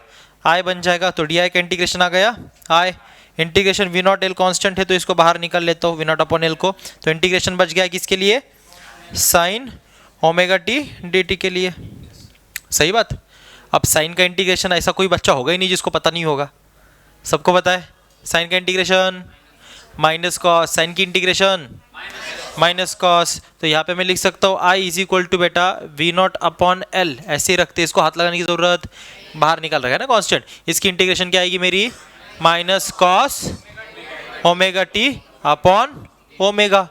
आई बन जाएगा। तो डी आई का इंटीग्रेशन आ गया I, integration V not L constant है तो इसको बाहर निकाल लेता हूँ वी नॉट अपॉन एल को, तो इंटीग्रेशन बच गया किसके लिए, sign omega T D T के लिए। सही बात। अब साइन का इंटीग्रेशन ऐसा कोई बच्चा होगा ही नहीं जिसको पता नहीं होगा, सबको पता है साइन का इंटीग्रेशन माइनस कॉस, साइन की इंटीग्रेशन माइनस कॉस, तो यहाँ पे मैं लिख सकता हूँ आई इज इक्वल टू बेटा वी नॉट अपॉन एल, ऐसे ही रखते, इसको हाथ लगाने की जरूरत, बाहर निकाल रखा है ना कांस्टेंट, इसकी इंटीग्रेशन क्या आएगी मेरी, minus cos omega T upon omega,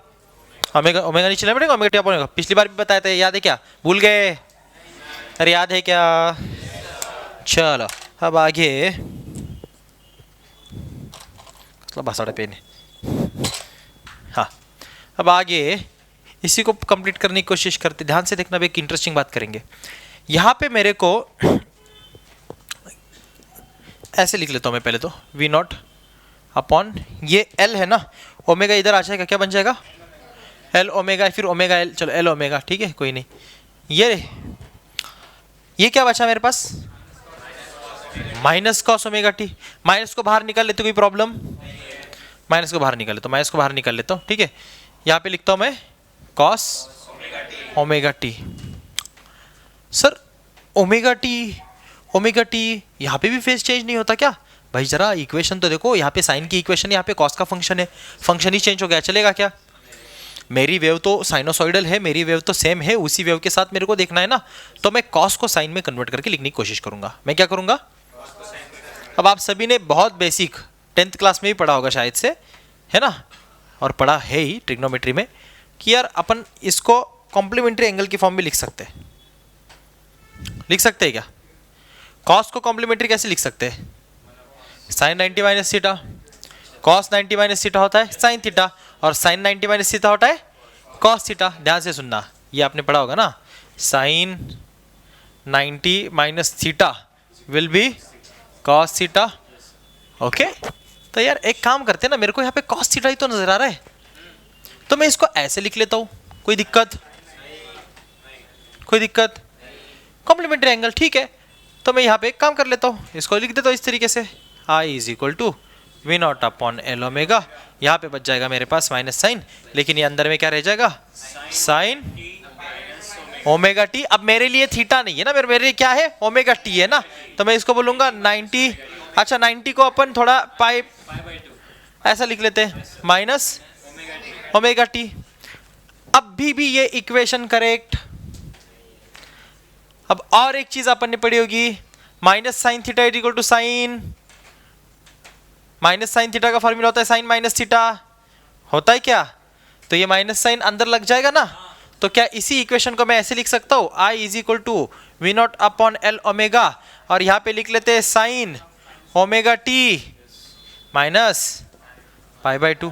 omega omega नहीं चला बेटा, ओमेगा टी अपॉन ओमेगा, पिछली बार भी बताया था, याद है क्या, भूल गए, अरे याद है क्या, चलो अब आगे भाषा पेन, हाँ अब आगे इसी को कंप्लीट करने की कोशिश करते, ध्यान से देखना, भी एक इंटरेस्टिंग बात करेंगे। यहाँ पे मेरे को ऐसे लिख लेता हूँ मैं पहले तो, वी नॉट अपॉन ये एल है ना, ओमेगा इधर आ जाएगा, क्या बन जाएगा एल ओमेगा, फिर ओमेगा एल, चलो एल ओमेगा, ठीक है कोई नहीं, ये क्या बचा मेरे पास, minus cos omega T, minus को बाहर निकाल लेते कोई प्रॉब्लम, माइनस को बाहर निकाल लेता हूँ, माइनस को बाहर निकाल लेता हूँ, ठीक है, यहाँ पे लिखता हूँ मैं cos omega T. Sir omega t यहाँ पे भी फेज चेंज नहीं होता क्या भाई, जरा इक्वेशन तो देखो, यहाँ पे साइन की इक्वेशन, यहाँ पे कॉस का फंक्शन है, फंक्शन ही चेंज हो गया, चलेगा क्या, मेरी वेव तो साइनोसॉइडल है, मेरी वेव तो सेम है, उसी वेव के साथ मेरे को देखना है ना, तो मैं कॉस को साइन में कन्वर्ट करके लिखने की कोशिश करूंगा। मैं क्या करूंगा, अब आप सभी ने बहुत बेसिक 10th क्लास में भी पढ़ा होगा शायद से, है ना, और पढ़ा है ही ट्रिग्नोमेट्री में, कि यार अपन इसको कॉम्प्लीमेंट्री एंगल की फॉर्म में लिख सकते हैं, क्या, कॉस को कॉम्प्लीमेंट्री कैसे लिख सकते हैं, sine 90 minus theta, cos 90 minus theta होता है साइन थीटा, और साइन 90 माइनस थीटा होता है कॉस थीटा। ध्यान से सुनना, ये आपने पढ़ा होगा ना, sine 90 minus theta will be cos theta, okay. तो यार एक काम करते हैं ना, मेरे को यहाँ पे कॉस थीटा ही तो नजर आ रहा है, तो मैं इसको ऐसे लिख लेता हूँ, कोई दिक्कत, कॉम्प्लीमेंट्री एंगल, ठीक है। तो मैं यहाँ पे एक काम कर लेता हूँ, इसको लिख देता हूँ इस तरीके से, I is equal to V not upon L omega, यहाँ पे बच जाएगा मेरे पास माइनस साइन, लेकिन ये अंदर में क्या रह जाएगा, साइन ओमेगा टी। अब मेरे लिए थीटा नहीं है ना, मेरे लिए क्या है, ओमेगा टी है ना, तो मैं इसको बोलूंगा 90, अच्छा 90 को अपन थोड़ा पाई ऐसा लिख लेते हैं, माइनस ओमेगा टी। अब भी ये इक्वेशन करेक्ट। अब और एक चीज अपन ने पढ़ी होगी, minus sine theta is equal to sine, minus sine theta का फॉर्मूला होता है साइन माइनस थीटा, होता है क्या, तो ये माइनस साइन अंदर लग जाएगा ना, तो क्या इसी इक्वेशन को मैं ऐसे लिख सकता हूँ, I is equal to V not upon L omega, और यहाँ पे लिख लेते हैं sine omega T minus pi by 2।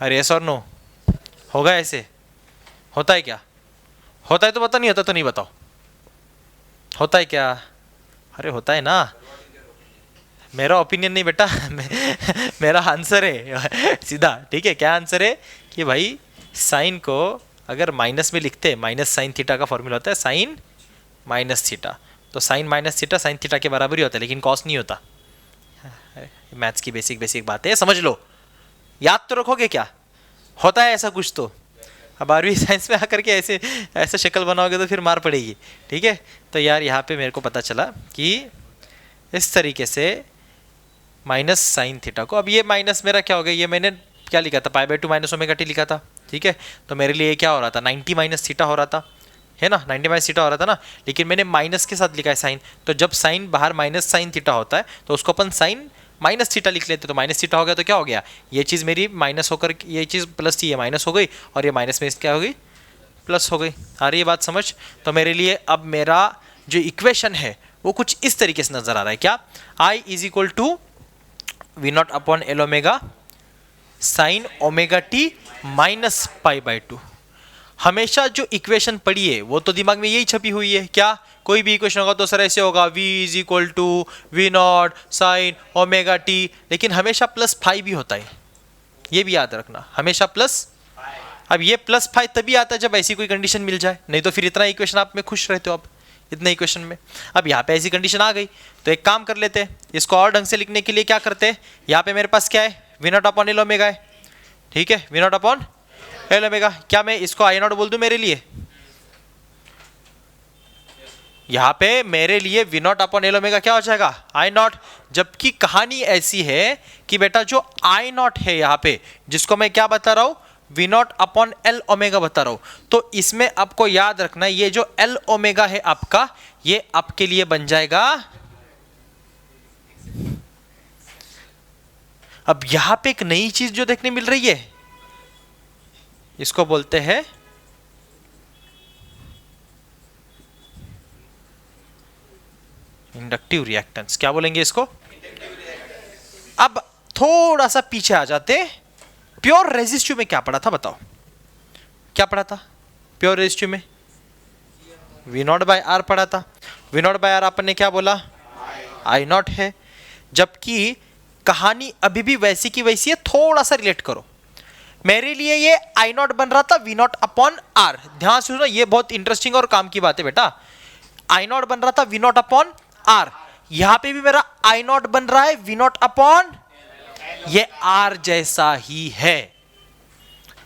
अरे यस और नो, होगा ऐसे, होता है क्या, होता है तो पता, नहीं होता तो नहीं बताओ, होता है क्या, अरे होता है ना, मेरा ओपिनियन नहीं बेटा मेरा आंसर है सीधा, ठीक है। क्या आंसर है कि भाई साइन को अगर माइनस में लिखते हैं, माइनस साइन थीटा का फॉर्मूला होता है साइन माइनस थीटा, तो sine minus theta sine theta के बराबर ही होता है, लेकिन कॉस नहीं होता। मैथ्स की बेसिक बात है, समझ लो, याद तो रखोगे क्या, होता है ऐसा कुछ तो। अब 12वीं साइंस में आकर के ऐसे शक्ल बनाओगे तो फिर मार पड़ेगी, ठीक है। तो यार यहाँ पे मेरे को पता चला कि इस तरीके से माइनस साइन थीटा को, अब ये माइनस मेरा क्या हो गया, ये मैंने क्या लिखा था, पाई बाई 2 माइनस ओमेगा टी लिखा था, ठीक है। तो मेरे लिए ये क्या हो रहा था, 90 माइनस थीटा हो रहा था, है ना, 90 माइनस थीटा हो रहा था ना, लेकिन मैंने माइनस के साथ लिखा है साइन, तो जब साइन बाहर माइनस साइन थीटा होता है तो उसको अपन साइन माइनस थीटा लिख लेते, तो माइनस थीटा हो गया, तो क्या हो गया, ये चीज़ मेरी माइनस होकर ये चीज़ प्लस थी, ये माइनस हो गई, और ये माइनस में क्या हो गई, प्लस हो गई। आ रही है बात समझ। तो मेरे लिए अब मेरा जो इक्वेशन है वो कुछ इस तरीके से नजर आ रहा है, क्या, I is equal to V not upon L omega sine omega T minus pi by 2। हमेशा जो इक्वेशन पढ़ी है वो तो दिमाग में यही छपी हुई है क्या, कोई भी इक्वेशन होगा तो सर ऐसे होगा v is equal to V not sine omega T, लेकिन हमेशा प्लस फाइव भी होता है, ये भी याद रखना, हमेशा प्लस। अब ये प्लस फाइव तभी आता है जब ऐसी कोई कंडीशन मिल जाए, नहीं तो फिर इतना इक्वेशन आप में खुश रहते हो आप इतने इक्वेशन में। अब यहाँ पे ऐसी कंडीशन आ गई तो एक काम कर लेते हैं, इसको और ढंग से लिखने के लिए क्या करते हैं, यहाँ पे मेरे पास क्या है, V not upon L omega है, ठीक है, V not upon L omega. क्या मैं इसको आई नॉट बोल दूं मेरे लिए, यहाँ पे मेरे लिए V not upon L omega क्या हो जाएगा, आई नॉट। जबकि कहानी ऐसी है कि बेटा जो आई नॉट है यहाँ पे, जिसको मैं क्या बता रहा हूं, V not upon L omega बता रहा हूं, तो इसमें आपको याद रखना ये जो एल ओमेगा है आपका, ये आपके लिए बन जाएगा। अब यहां पे एक नई चीज जो देखने मिल रही है, इसको बोलते हैं इंडक्टिव रिएक्टेंस। क्या बोलेंगे इसको? अब थोड़ा सा पीछे आ जाते, प्योर रेजिस्टिव में क्या पढ़ा था बताओ, क्या पढ़ा था प्योर रेजिस्टिव में? वी नॉट बाय आर पढ़ा था। वी नॉट बाय आर अपन ने क्या बोला, आई नॉट है। जबकि कहानी अभी भी वैसी की वैसी है, थोड़ा सा रिलेट करो। मेरे लिए ये आई नॉट बन रहा था वी नॉट अपॉन आर, ध्यान से सुनो, ये बहुत इंटरेस्टिंग और काम की बात है बेटा। आई नॉट बन रहा था वी नॉट अपॉन आर, यहां पे भी मेरा आई नॉट बन रहा है वी नॉट अपॉन, ये आर जैसा ही है,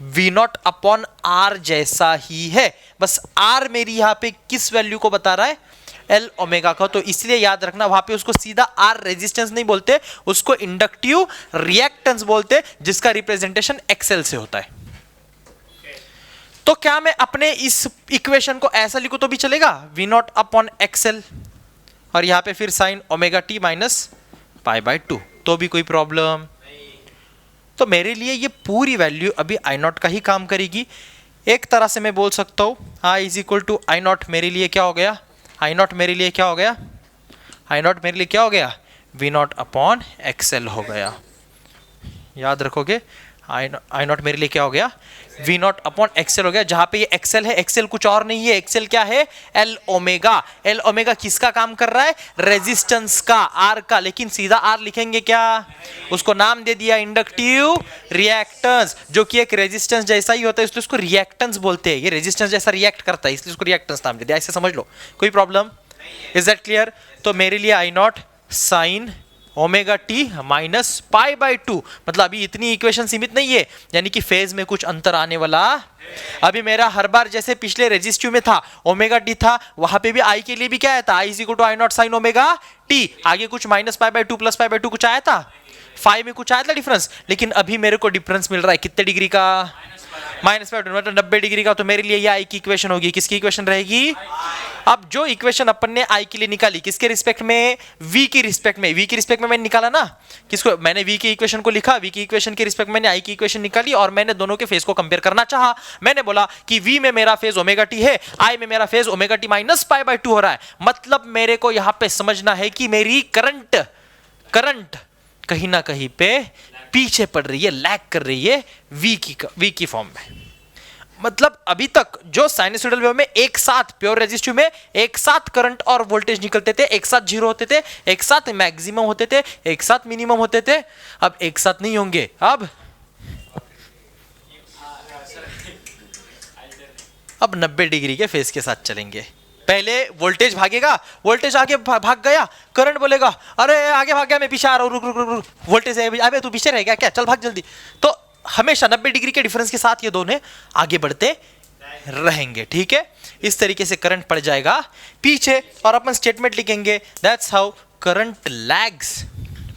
वी नॉट अपॉन आर जैसा ही है, बस आर मेरी यहां पे किस वैल्यू को बता रहा है, एल ओमेगा का। तो इसलिए याद रखना वहां पे उसको सीधा आर रेजिस्टेंस नहीं बोलते, उसको इंडक्टिव रिएक्टेंस बोलते, जिसका रिप्रेजेंटेशन एक्सएल से होता है। तो क्या मैं अपने इस इक्वेशन को ऐसा लिखूं तो भी चलेगा, वी नॉट अपॉन एक्सएल, और यहां पे फिर sign omega T minus pi by 2, तो भी कोई प्रॉब्लम? तो मेरे लिए ये पूरी वैल्यू अभी आई नॉट का ही काम करेगी। एक तरह से मैं बोल सकता हूं I is equal to I not मेरे लिए क्या हो गया, आई नॉट मेरे लिए क्या हो गया, आई नॉट मेरे लिए क्या हो गया, वी नॉट अपॉन एक्सएल हो गया। याद रखोगे, आई नॉट मेरे लिए क्या हो गया, वी नॉट अपॉन एक्सएल हो गया। जहां पे ये एक्सएल है, एक्सएल कुछ और नहीं है, एक्सएल क्या है, एल ओमेगा। एल ओमेगा किसका काम कर रहा है, रेजिस्टेंस का, आर का, लेकिन सीधा आर लिखेंगे क्या, उसको नाम दे दिया इंडक्टिव रिएक्टेंस, जो कि एक रेजिस्टेंस जैसा ही होता है, इसलिए उसको रिएक्टेंस बोलते हैं। ये रेजिस्टेंस जैसा रिएक्ट करता है, इसलिए उसको रिएक्टेंस नाम दे दिया, ऐसे समझ लो, कोई प्रॉब्लम? Is that clear? तो मेरे लिए I not sine omega T minus pi by 2, मतलब अभी इतनी इक्वेशन सीमित नहीं है, यानी कि फेज में कुछ अंतर आने वाला। अभी मेरा हर बार जैसे पिछले रेजिस्टिव में था ओमेगा टी था, वहां पे भी आई के लिए भी क्या आया था, I is equal to I not sine omega T, आगे कुछ minus pi by 2 plus pi by 2 कुछ आया था, फाइव में कुछ आया था डिफरेंस, लेकिन अभी मेरे को डिफरेंस मिल रहा है कितने डिग्री का, माइनस पाई, मतलब 90 डिग्री का। तो मेरे लिए ये आई की इक्वेशन होगी, किसकी इक्वेशन रहेगी? अब जो इक्वेशन अपन ने आई के लिए निकाली, किसके रिस्पेक्ट में, वी की रिस्पेक्ट में, वी की रिस्पेक्ट में मैंने निकाला ना, किसको, मैंने वी की इक्वेशन को लिखा, वी की इक्वेशन के रिस्पेक्ट में मैंने आई की इक्वेशन निकाली, और मैंने दोनों के फेज को कंपेयर करना चाहा। मैंने बोला कि वी में मेरा फेज ओमेगा टी है, आई में मेरा phase omega T minus pi by 2 हो रहा है, मतलब मेरे को यहां पे समझना है कि मेरी करंट कहीं ना कहीं पे पीछे पड़ रही है, लैग कर रही है वी की फॉर्म में। मतलब अभी तक जो साइनसॉइडल वेव में एक साथ, प्योर रेजिस्टिव में एक साथ करंट और वोल्टेज निकलते थे, एक साथ जीरो होते थे, एक साथ मैक्सिमम होते थे, एक साथ मिनिमम होते थे, अब एक साथ नहीं होंगे। अब 90 डिग्री के फेज के साथ चलेंगे। पहले वोल्टेज भागेगा, वोल्टेज आगे भाग गया, करंट बोलेगा अरे आगे भाग गया, मैं पीछे आ रहा हूं, रुक, वोल्टेज है, अबे तू पीछे रह गया क्या, चल भाग जल्दी। तो हमेशा 90 डिग्री के डिफरेंस के साथ ये दोनों आगे बढ़ते रहेंगे, ठीक है। इस तरीके से करंट पड़ जाएगा पीछे, और अपन स्टेटमेंट लिखेंगे that's how current lags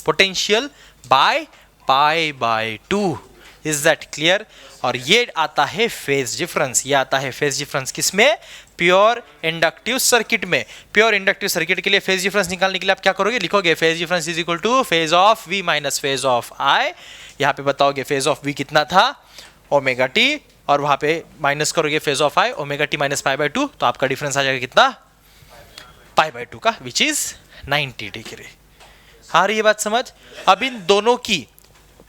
potential by pi by 2। Is that clear? और ये आता है फेज डिफरेंस, ये आता है फेज डिफरेंस किसमें, प्योर इंडक्टिव सर्किट में। प्योर इंडक्टिव सर्किट के लिए फेज डिफरेंस निकालने के लिए आप क्या करोगे, लिखोगे phase difference is equal to phase of V minus phase of I. यहाँ पे बताओगे फेज ऑफ वी कितना था, ओमेगा टी, और वहां पे माइनस करोगे phase of I, omega T minus pi by 2, तो आपका डिफरेंस आ जाएगा कितना, पाई बाय 2 का, विच इज 90 डिग्री। आ रही है बात समझ? अब इन दोनों की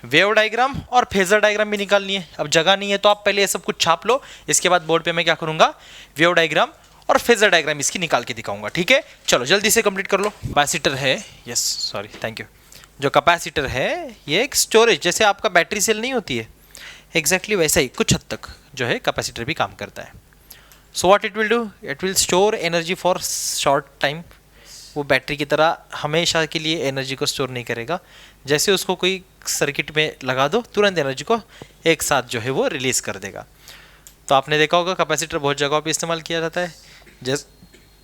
वेव डायग्राम और फेजर डायग्राम भी निकालनी है। अब जगह नहीं है तो आप पहले ये सब कुछ छाप लो, इसके बाद बोर्ड पे मैं क्या करूंगा, वेव डायग्राम और फेजर डायग्राम इसकी निकाल के दिखाऊंगा। ठीक है, चलो जल्दी से कंप्लीट कर लो। कैपेसिटर है, यस सॉरी थैंक यू, जो कैपेसिटर है ये एक स्टोरेज, जैसे आपका बैटरी सेल नहीं होती है, एग्जैक्टली वैसा ही कुछ हद तक जो है कैपेसिटर भी काम करता है। So what it will do, it will store energy for short time. वो बैटरी की तरह हमेशा के लिए एनर्जी को स्टोर नहीं करेगा, जैसे उसको कोई सर्किट में लगा दो तुरंत एनर्जी को एक साथ जो है वो रिलीज कर देगा। तो आपने देखा होगा कैपेसिटर बहुत जगहों पे इस्तेमाल किया जाता है, जैसे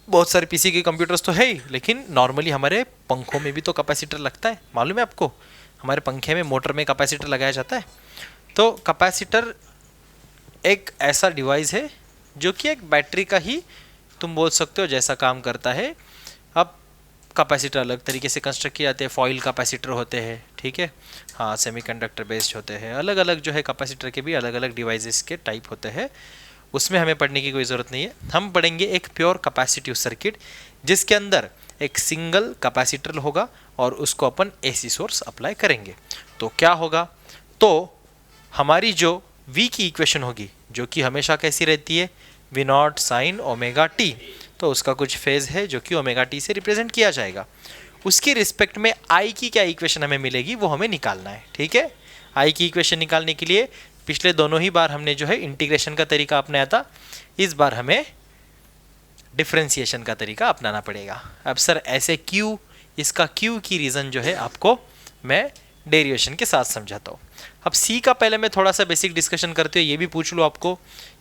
बहुत सारे पीसी के कंप्यूटर्स तो है ही, लेकिन नॉर्मली हमारे पंखों में भी तो कैपेसिटर लगता है, मालूम है आपको, हमारे पंखे में मोटर में कैपेसिटर लगाया जाता है। तो कैपेसिटर एक ऐसा डिवाइस है जो कि एक बैटरी का ही तुम बोल सकते हो जैसा काम करता है। अब कैपेसिटर अलग तरीके से कंस्ट्रक्ट किए जाते हैं, फॉइल कैपेसिटर होते हैं, ठीक है, हाँ सेमीकंडक्टर बेस्ड होते हैं, अलग अलग जो है कैपेसिटर के भी अलग अलग डिवाइसेस के टाइप होते हैं, उसमें हमें पढ़ने की कोई ज़रूरत नहीं है। हम पढ़ेंगे एक प्योर कैपेसिटिव सर्किट जिसके अंदर एक सिंगल कैपेसिटर होगा और उसको अपन एसी सोर्स अप्लाई करेंगे। तो क्या होगा, तो हमारी जो V की इक्वेशन होगी जो कि हमेशा कैसी रहती है, V not sine omega T, तो उसका कुछ फेज है जो कि ओमेगा टी से रिप्रेजेंट किया जाएगा। उसकी रिस्पेक्ट में I की क्या इक्वेशन हमें मिलेगी वो हमें निकालना है। ठीक है, I की इक्वेशन निकालने के लिए पिछले दोनों ही बार हमने जो है इंटीग्रेशन का तरीका अपनाया था, इस बार हमें डिफरेंशिएशन का तरीका अपनाना पड़ेगा। अब सर ऐसे क्यों, इसका क्यों की रीज़न जो है आपको मैं डेरिवेशन के साथ समझाता हूँ। अब C का पहले मैं थोड़ा सा बेसिक डिस्कशन करते हुए ये भी पूछ लूँ आपको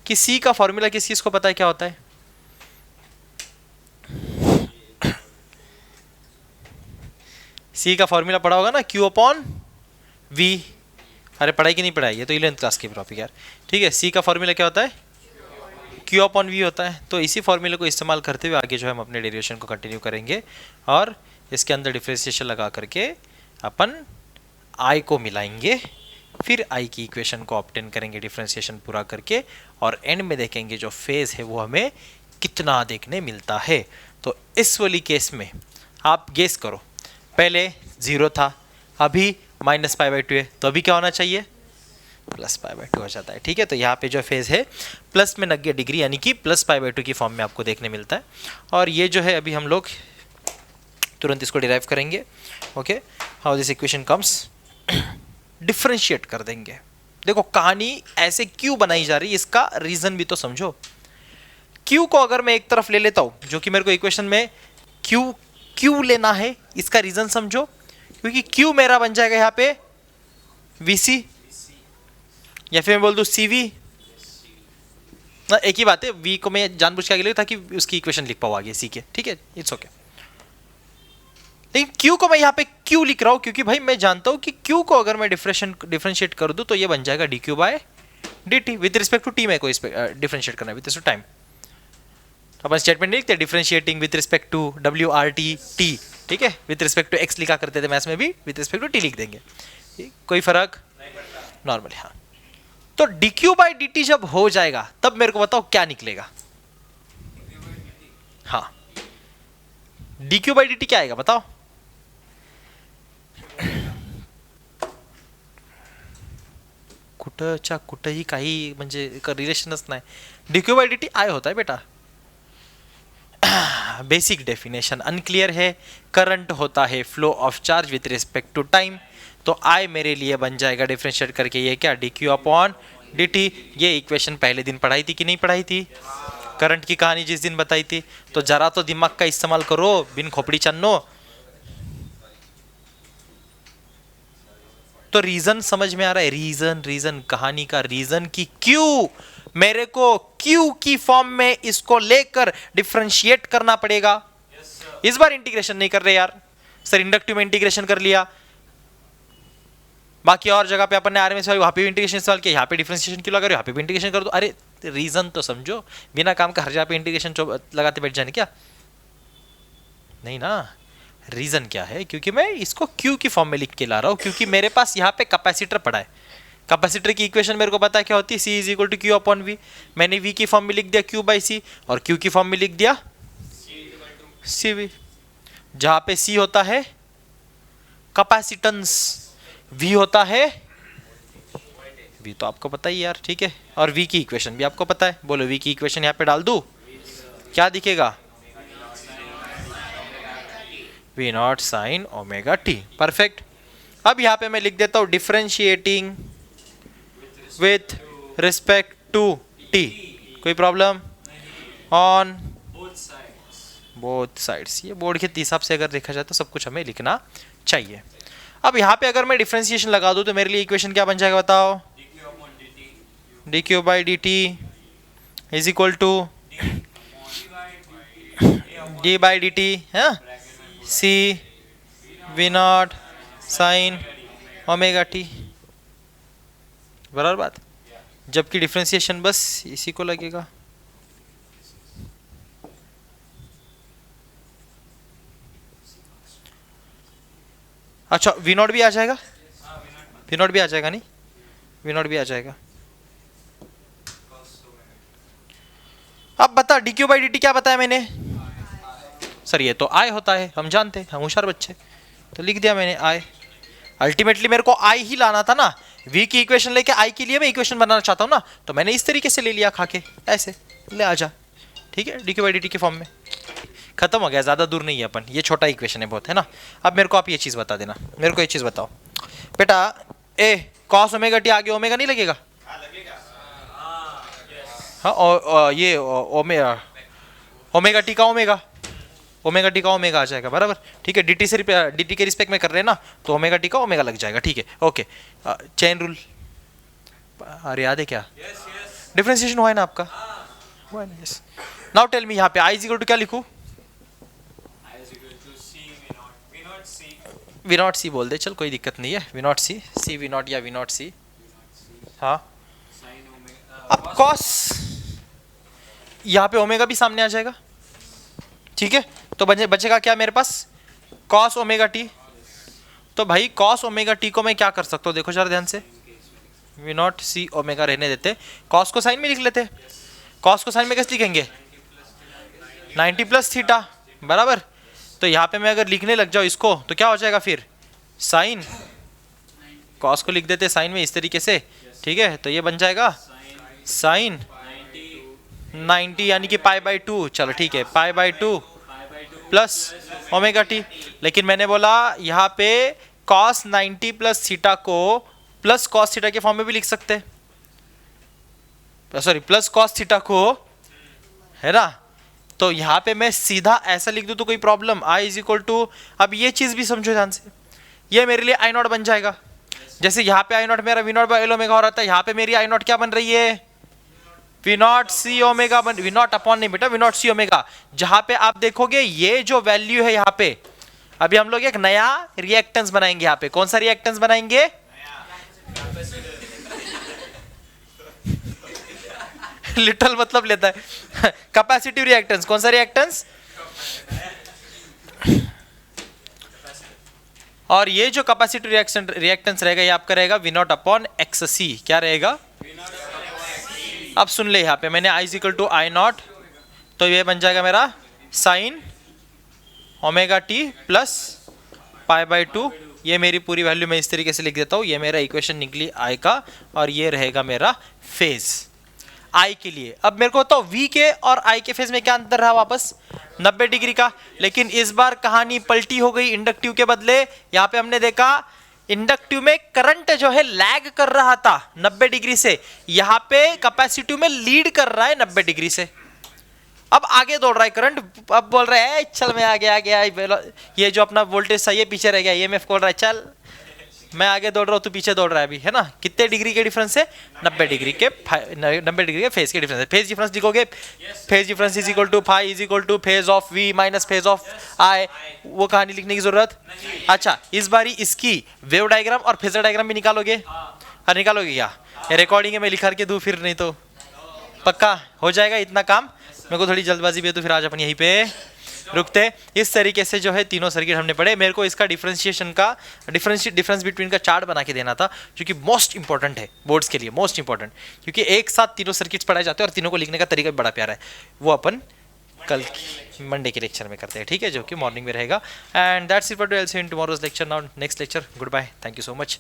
कि C का फॉर्मूला किस चीज़ को पता है, क्या होता है? C का फॉर्मूला पढ़ा होगा ना, Q अपॉन V। अरे पढ़ाई की नहीं पढ़ाई, ये तो 11th क्लास की टॉपिक यार। ठीक है, C का फॉर्मूला क्या होता है, Q अपॉन V होता है। तो इसी फॉर्मूले को इस्तेमाल करते हुए आगे जो है हम अपने डेरिवेशन को कंटिन्यू करेंगे और इसके अंदर डिफरेंशिएशन लगा करके अपन I को मिलाएंगे, फिर I की इक्वेशन को ऑब्टेन करेंगे डिफरेंशिएशन पूरा करके, और एंड में देखेंगे जो फेज है वो हमें कितना देखने मिलता है। तो इस वाली केस में आप गेस करो, पहले 0 था, अभी -π/2 है, तो अभी क्या होना चाहिए, +π/2 हो जाता है। ठीक है, तो यहाँ पे जो फेज है प्लस में 90 डिग्री यानी कि +π/2 की फॉर्म में आपको देखने मिलता है। और ये जो है अभी हम लोग तुरंत इसको डिराइव करेंगे। Okay, how this equation comes, differentiate कर देंगे। देखो कहानी ऐसे क्यों बनाई जा रही है, इसका रीजन भी तो समझो। क्यू को अगर मैं एक तरफ ले लेता हूं, जो कि मेरे को इक्वेशन में क्यू लेना है, इसका रीजन समझो, क्योंकि क्यू मेरा बन जाएगा यहाँ पे VC, या फिर मैं बोल दूं CV ना, एक ही बात है, V को मैं जानबूझ के आगे ले ताकि उसकी इक्वेशन लिख पाऊँ आगे C के। ठीक है, इट्स ओके। लेकिन Q को मैं यहाँ पे क्यों लिख रहा हूँ, क्योंकि भाई मैं जानता हूँ कि Q को अगर मैं डिफरेंशिएट कर दूं तो ये बन जाएगा dQ/dt with respect to T. में कोई डिफरेंशिएट करना है विद रिस्पेक्ट टू टाइम, अपन स्टेटमेंट नहीं लिखते differentiating with respect to WRT/t। ठीक है, विद रिस्पेक्ट टू x लिखा करते थे मैथ्स में भी, विद रिस्पेक्ट टू t लिख देंगे, कोई फर्क नॉर्मल। हाँ, तो dQ/dt जब हो जाएगा तब मेरे को बताओ क्या निकलेगा। हाँ, dQ/dt क्या आएगा बताओ, कुठंही काही म्हणजे रिलेशनच नाही, dQ/dt I होता है बेटा। बेसिक डेफिनेशन अनक्लियर है, करंट होता है flow of charge with respect to time, तो I मेरे लिए बन जाएगा डिफरेंशिएट करके ये क्या, dQ/dt। ये इक्वेशन पहले दिन पढ़ाई थी कि नहीं पढ़ाई थी, करंट की कहानी जिस दिन बताई थी। तो जरा तो दिमाग का इस्तेमाल करो बिन खोपड़ी चन्नो। तो रीजन समझ में आ रहा है, रीजन कहानी का रीजन की क्यों मेरे को क्यू की फॉर्म में इसको लेकर डिफरेंशिएट करना पड़ेगा। इस बार इंटीग्रेशन नहीं कर रहे यार, सर इंडक्टिव में इंटीग्रेशन कर लिया, बाकी और जगह पे अपन ने आरएमएस वहां पे भी इंटीग्रेशन सवाल किया, यहाँ पे डिफरेंशिएशन क्यों लगा रहे हो, यहाँ पे भी इंटीग्रेशन कर दो। अरे रीजन तो समझो, बिना काम का हर जगह पे इंटीग्रेशन लगाते बैठ जाने क्या, नहीं ना। रीजन क्या है, क्योंकि मैं इसको क्यू की फॉर्म में लिख के ला रहा हूं, क्योंकि मेरे पास यहाँ पे कैपेसिटर पड़ा है। कैपेसिटर की इक्वेशन मेरे को पता है क्या होती है, C is equal to Q upon V। मैंने V की फॉर्म में लिख दिया Q/C और Q की फॉर्म में लिख दिया CV। जहां पे C होता है कैपेसिटेंस, V होता है वी तो आपको पता ही यार, ठीक है, और वी की इक्वेशन भी आपको पता है। बोलो वी की इक्वेशन यहाँ पे डाल दूँ, क्या दिखेगा? V not sine omega T. Perfect. अब यहाँ पे मैं लिख देता हूँ differentiating with respect to T. कोई प्रॉब्लम? On both sides. ये बोर्ड के हिसाब से अगर देखा जाए तो सब कुछ हमें लिखना चाहिए। अब यहाँ पे अगर मैं डिफरेंशिएशन लगा दूँ तो मेरे लिए इक्वेशन क्या बन जाएगा बताओ? D Q by D T is equal to D by D T है C V not sine omega T. बराबर बात। जबकि डिफरेंशिएशन बस इसी को लगेगा। अच्छा वी नॉट भी आ जाएगा, वी नॉट भी आ जाएगा, नहीं वी नॉट भी आ जाएगा। अब बता D Q by D T क्या बताया मैंने? सर ये तो आई होता है, हम जानते हैं, हम होशियार बच्चे, तो लिख दिया मैंने आई। अल्टीमेटली मेरे को आई ही लाना था ना, वी की इक्वेशन लेके आई के लिए मैं इक्वेशन बनाना चाहता हूँ ना, तो मैंने इस तरीके से ले लिया खा के, ऐसे ले आ जा, ठीक है, D Q by D T के फॉर्म में। खत्म हो गया, ज़्यादा दूर नहीं है अपन, ये छोटा इक्वेशन है बहुत, है ना। अब मेरे को आप ये चीज़ बता देना, मेरे को ये चीज़ बताओ बेटा, ए कॉस ओमेगा टी आगे ओमेगा नहीं लगेगा? हाँ, ये ओमेगा टी का ओमेगा, ओमेगा टी का ओमेगा आ जाएगा, बराबर, ठीक है। डी टी के रिस्पेक्ट में कर रहे हैं ना, तो ओमेगा टी का ओमेगा लग जाएगा, ठीक है, ओके। चेन रूल अरे याद है क्या? डिफरेंशिएशन हुआ है ना आपका? हुआ है ना? यस। नाउ टेल मी यहाँ पे आई इज इक्वल टू क्या लिखूँ? वी नॉट सी बोल दे, चल कोई दिक्कत नहीं है, V naught C, C V naught या वी नॉट सी। हाँ, अब कॉस यहाँ पे ओमेगा भी सामने आ जाएगा, ठीक है, तो बचेगा क्या मेरे पास? Cos omega T. तो भाई कॉस ओमेगा टी को मैं क्या कर सकता हूँ, देखो जरा ध्यान से, वी नॉट सी ओमेगा रहने देते, कॉस को साइन में लिख लेते। कॉस को साइन में कैसे लिखेंगे? 90 प्लस थीटा, बराबर। तो यहाँ पे मैं अगर लिखने लग जाऊँ इसको तो क्या हो जाएगा फिर? साइन, कॉस को लिख देते साइन में इस तरीके से, ठीक है, तो ये बन जाएगा साइन 90 यानी कि पाई बाई 2, चलो ठीक है, पाई बाई 2 प्लस ओमेगा टी। लेकिन मैंने बोला यहाँ पे कॉस 90 प्लस थीटा को प्लस कॉस थीटा के फॉर्म में भी लिख सकते हैं, सॉरी प्लस कॉस थीटा को, है ना। तो यहाँ पे मैं सीधा ऐसा लिख दूँ तो कोई problem? I is equal to, अब ये चीज़ भी समझो ध्यान से, ये मेरे लिए आई नॉट बन जाएगा। जैसे यहाँ पे आई नॉट मेरा V naught by L omega हो रहा था, यहाँ पे मेरी आई नॉट क्या बन रही है? वी नॉट सी ओमेगा बन, वी नॉट अपॉन नहीं बेटा, वी नॉट सी ओमेगा। जहाँ पे आप देखोगे ये जो वैल्यू है यहाँ पे, अभी हम लोग एक नया रिएक्टेंस बनाएंगे यहाँ पे। कौन सा रिएक्टेंस बनाएंगे? लिटरल मतलब लेता है कैपेसिटिव रिएक्टेंस। कौन सा रिएक्टेंस? और ये जो कैपेसिटिव रिएक्टेंस रहेगा ये आपका रहेगा वी नॉट अपॉन एक्स सी। क्या रहेगा? अब सुन ले, यहाँ पे मैंने I equal to I not, तो ये बन जाएगा मेरा sign omega T plus pi by 2। ये मेरी पूरी वैल्यू मैं इस तरीके से लिख देता हूँ, ये मेरा इक्वेशन निकली आई का, और ये रहेगा मेरा फेज आई के लिए। अब मेरे को बताओ वी के और आई के फेज में क्या अंतर रहा? वापस 90 डिग्री का। लेकिन इस बार कहानी पलटी हो गई, इंडक्टिव के बदले यहाँ पे हमने देखा इंडक्टिव में करंट जो है लैग कर रहा था 90 डिग्री से, यहाँ पे कैपेसिटिव में लीड कर रहा है 90 डिग्री से। अब आगे दौड़ रहा है करंट, अब बोल रहा है चल मैं आगे, ये जो अपना वोल्टेज सही है पीछे रह गया, ईएमएफ बोल रहा है चल मैं आगे दौड़ रहा हूँ, तू पीछे दौड़ रहा है अभी, है ना। कितने डिग्री के डिफरेंस है? 90 डिग्री के, 90 डिग्री के फेज के डिफरेंस है। फेज डिफरेंस लिखोगे, phase difference is equal to phi is equal to phase of V minus phase of I. वो कहानी लिखने की जरूरत? अच्छा, इस बारी इसकी वेव डायग्राम और फेजर डायग्राम भी निकालोगे? हाँ निकालोगे क्या? रिकॉर्डिंग है मैं लिखा के दूं फिर, नहीं तो पक्का हो जाएगा इतना काम। मेरे को थोड़ी जल्दबाजी भी है तो फिर आज अपन यहीं पे रुकते। इस तरीके से जो है तीनों सर्किट हमने पढ़े। मेरे को इसका डिफरेंशिएशन का डिफरेंस बिटवीन का चार्ट बना के देना था, जो कि मोस्ट इंपॉर्टेंट है बोर्ड्स के लिए, मोस्ट इंपॉर्टेंट, क्योंकि एक साथ तीनों सर्किट्स पढ़ाए जाते हैं और तीनों को लिखने का तरीका भी बड़ा प्यारा है। वो अपन कल मंडे के लेक्चर में करते हैं, ठीक है, जो कि मॉर्निंग में रहेगा। And that's it for today. Will see you in tomorrow's lecture. Now next lecture. Good bye, thank you so much.